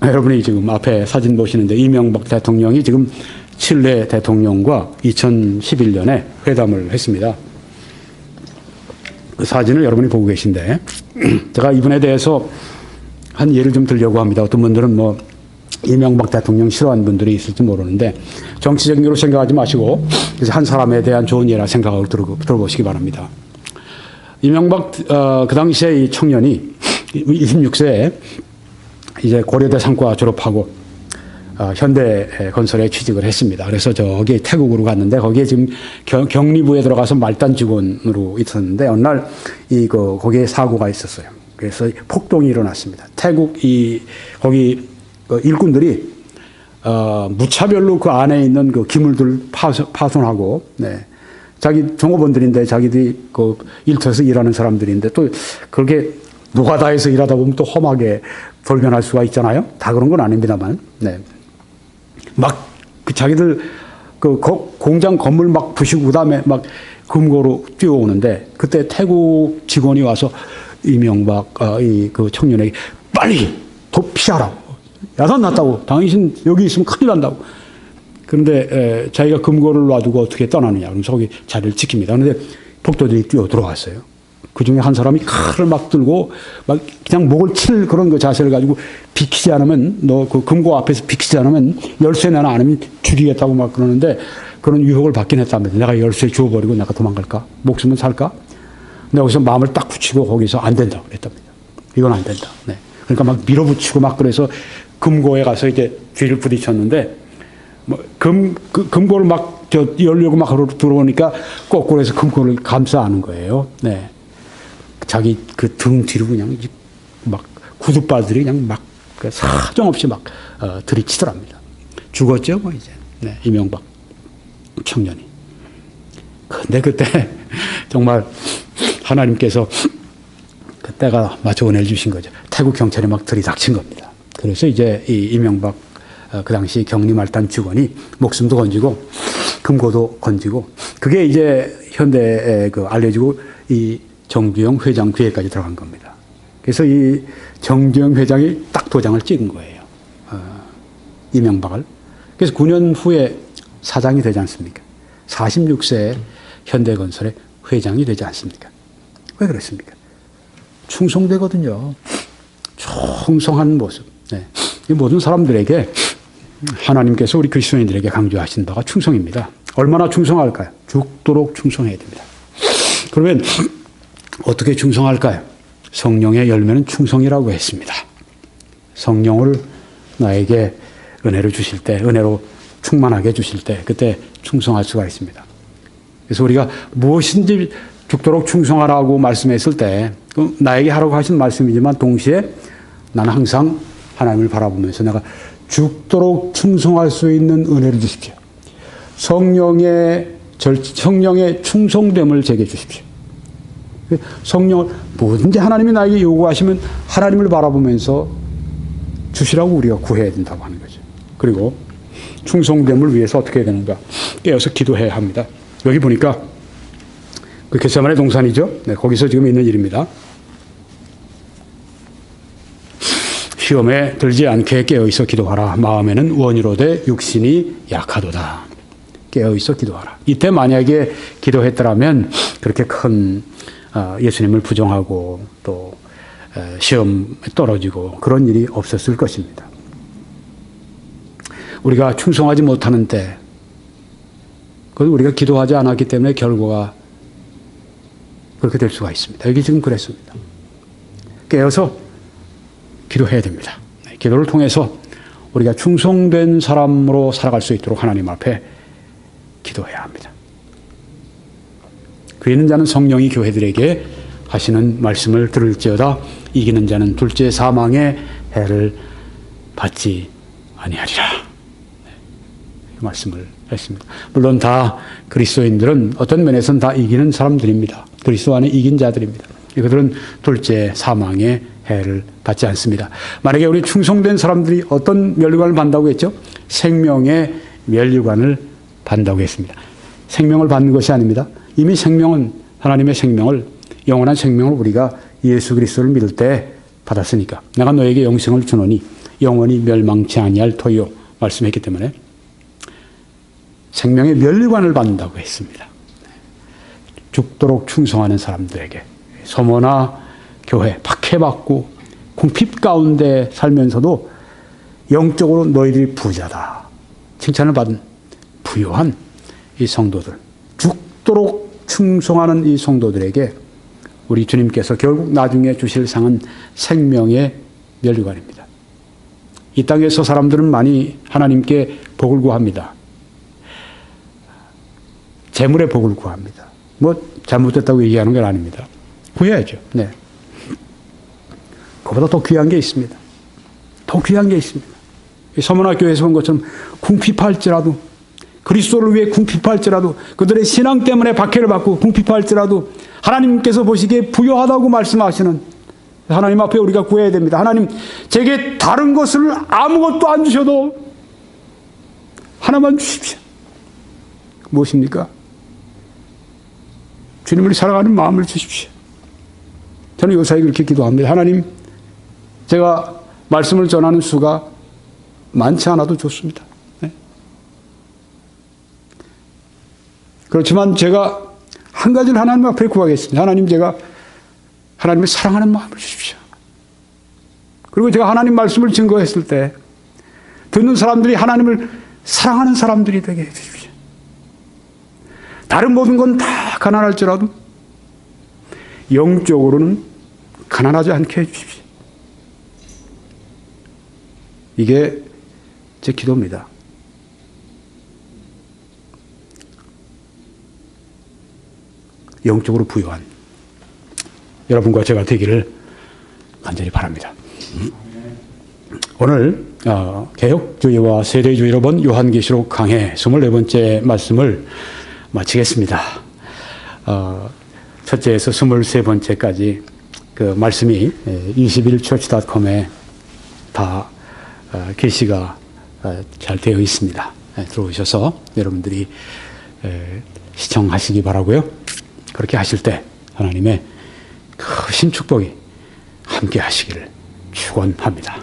Speaker 1: 여러분이 지금 앞에 사진 보시는데 이명박 대통령이 지금 칠레 대통령과 2011년에 회담을 했습니다. 그 사진을 여러분이 보고 계신데 제가 이분에 대해서 한 예를 좀 들려고 합니다. 어떤 분들은 이명박 대통령 싫어하는 분들이 있을지 모르는데 정치적인 으로 생각하지 마시고 그래서 한 사람에 대한 좋은 예라 생각하고 들어보시기 바랍니다. 이명박 그 당시에 이 청년이 26세에 이제 고려대 상과 졸업하고 현대건설에 취직을 했습니다. 그래서 저기 태국으로 갔는데 거기에 지금 격리부에 들어가서 말단 직원으로 있었는데 어느 날 거기에 사고가 있었어요. 그래서 폭동이 일어났습니다. 태국 거기 일꾼들이 무차별로 그 안에 있는 그 기물들 파손하고 자기 종업원들인데 자기들이 그 일터에서 일하는 사람들인데 또 그렇게 노가다에서 일하다 보면 또 험하게 돌변할 수가 있잖아요. 다 그런 건 아닙니다만 자기들 공장 건물 부시고 그다음에 금고로 뛰어오는데 그때 태국 직원이 와서 이명박 그 청년에게 빨리 피하라고 야단 났다고 당신 여기 있으면 큰일 난다고. 그런데 자기가 금고를 놔두고 어떻게 떠나느냐 그러면서 거기 자리를 지킵니다. 그런데 폭도들이 뛰어 들어왔어요. 그 중에 한 사람이 칼을 막 들고 막 그냥 목을 칠 그런 그 자세를 가지고 비키지 않으면 너 그 금고 앞에서 비키지 않으면 열쇠 내나 안 하면 죽이겠다고 막 그러는데 그런 유혹을 받긴 했답니다. 내가 열쇠 주워버리고 내가 도망갈까? 목숨은 살까? 근데 거기서 마음을 딱 굳히고 거기서 안 된다 그랬답니다. 이건 안 된다. 네. 그러니까 막 밀어붙이고 막 그래서 금고에 가서 이제 뒤를 부딪혔는데 뭐 금고를 막 열려고 막 들어오니까 거꾸로 해서 금고를 감싸 안은 거예요. 네. 자기 그 등 뒤로 그냥 막 구두발들이 그냥 막 사정없이 막 들이치더랍니다. 죽었죠, 뭐 이제. 네, 이명박 청년이. 근데 그때 정말 하나님께서 그때가 마저 은혜를 주신 거죠. 태국 경찰이 막 들이닥친 겁니다. 그래서 이제 이 이명박 그 당시 경리말단 직원이 목숨도 건지고 금고도 건지고 그게 이제 현대에 그 알려지고 이 정주영 회장 귀에까지 들어간 겁니다. 그래서 이 정주영 회장이 딱 도장을 찍은 거예요. 이명박을. 그래서 9년 후에 사장이 되지 않습니까? 46세에 현대건설의 회장이 되지 않습니까? 왜 그렇습니까? 충성되거든요. 충성한 모습. 네. 이 모든 사람들에게 하나님께서 우리 그리스도인들에게 강조하신 바가 충성입니다. 얼마나 충성할까요? 죽도록 충성해야 됩니다. 그러면 어떻게 충성할까요? 성령의 열매는 충성이라고 했습니다. 성령을 나에게 은혜를 주실 때, 은혜로 충만하게 주실 때, 그때 충성할 수가 있습니다. 그래서 우리가 무엇인지 죽도록 충성하라고 말씀했을 때, 나에게 하라고 하신 말씀이지만 동시에 나는 항상 하나님을 바라보면서 내가 죽도록 충성할 수 있는 은혜를 주십시오. 성령의 충성됨을 제게 주십시오. 성령을 뭐든지 하나님이 나에게 요구하시면 하나님을 바라보면서 주시라고 우리가 구해야 된다고 하는 거죠. 그리고 충성됨을 위해서 어떻게 해야 되는가? 깨어서 기도해야 합니다. 여기 보니까 그 겟세마네 동산이죠. 네, 거기서 지금 있는 일입니다. 시험에 들지 않게 깨어있어 기도하라. 마음에는 원이로되 육신이 약하도다. 깨어있어 기도하라. 이때 만약에 기도했더라면 그렇게 큰 예수님을 부정하고 또 시험에 떨어지고 그런 일이 없었을 것입니다. 우리가 충성하지 못하는 때, 그건 우리가 기도하지 않았기 때문에 결과가 그렇게 될 수가 있습니다. 여기 지금 그랬습니다. 깨어서 기도해야 됩니다. 기도를 통해서 우리가 충성된 사람으로 살아갈 수 있도록 하나님 앞에 기도해야 합니다. 그 있는 자는 성령이 교회들에게 하시는 말씀을 들을지어다. 이기는 자는 둘째 사망의 해를 받지 아니하리라. 이 말씀을 했습니다. 물론 다 그리스도인들은 어떤 면에서는 다 이기는 사람들입니다. 그리스도 안에 이긴 자들입니다. 그들은 둘째 사망의 해를 받지 않습니다. 만약에 우리 충성된 사람들이 어떤 면류관을 받는다고 했죠? 생명의 면류관을 받는다고 했습니다. 생명을 받는 것이 아닙니다. 이미 생명은 하나님의 생명을 영원한 생명을 우리가 예수 그리스도를 믿을 때 받았으니까 내가 너에게 영생을 주노니 영원히 멸망치 아니할 터이요 말씀했기 때문에 생명의 면류관을 받는다고 했습니다. 죽도록 충성하는 사람들에게 서머나 교회 박해받고 궁핍 가운데 살면서도 영적으로 너희들이 부자다. 칭찬을 받은 부유한 이 성도들, 죽도록 충성하는 이 성도들에게 우리 주님께서 결국 나중에 주실 상은 생명의 면류관입니다. 이 땅에서 사람들은 많이 하나님께 복을 구합니다. 재물의 복을 구합니다. 뭐 잘못됐다고 얘기하는 건 아닙니다. 구해야죠. 네. 그보다 더 귀한 게 있습니다. 더 귀한 게 있습니다. 서문학교에서 본 것처럼 궁핍할지라도 그리스도를 위해 궁핍할지라도 그들의 신앙 때문에 박해를 받고 궁핍할지라도 하나님께서 보시기에 부요하다고 말씀하시는 하나님 앞에 우리가 구해야 됩니다. 하나님 제게 다른 것을 아무것도 안 주셔도 하나만 주십시오. 무엇입니까? 주님을 사랑하는 마음을 주십시오. 저는 요사이 그렇게 기도합니다. 하나님 제가 말씀을 전하는 수가 많지 않아도 좋습니다. 네. 그렇지만 제가 한 가지를 하나님 앞에 구하겠습니다. 하나님 제가 하나님의 사랑하는 마음을 주십시오. 그리고 제가 하나님 말씀을 증거했을 때 듣는 사람들이 하나님을 사랑하는 사람들이 되게 해주십시오. 다른 모든 건 다 가난할지라도 영적으로는 가난하지 않게 해주십시오. 이게 제 기도입니다. 영적으로 부유한 여러분과 제가 되기를 간절히 바랍니다. 오늘 개혁주의와 세대주의로 본 요한계시록 강해 24번째 말씀을 마치겠습니다. 첫째에서 23번째까지 그 말씀이 21church.com에 다 게시가 잘 되어 있습니다. 들어오셔서 여러분들이 시청하시기 바라고요. 그렇게 하실 때 하나님의 크신 축복이 함께 하시기를 축원합니다.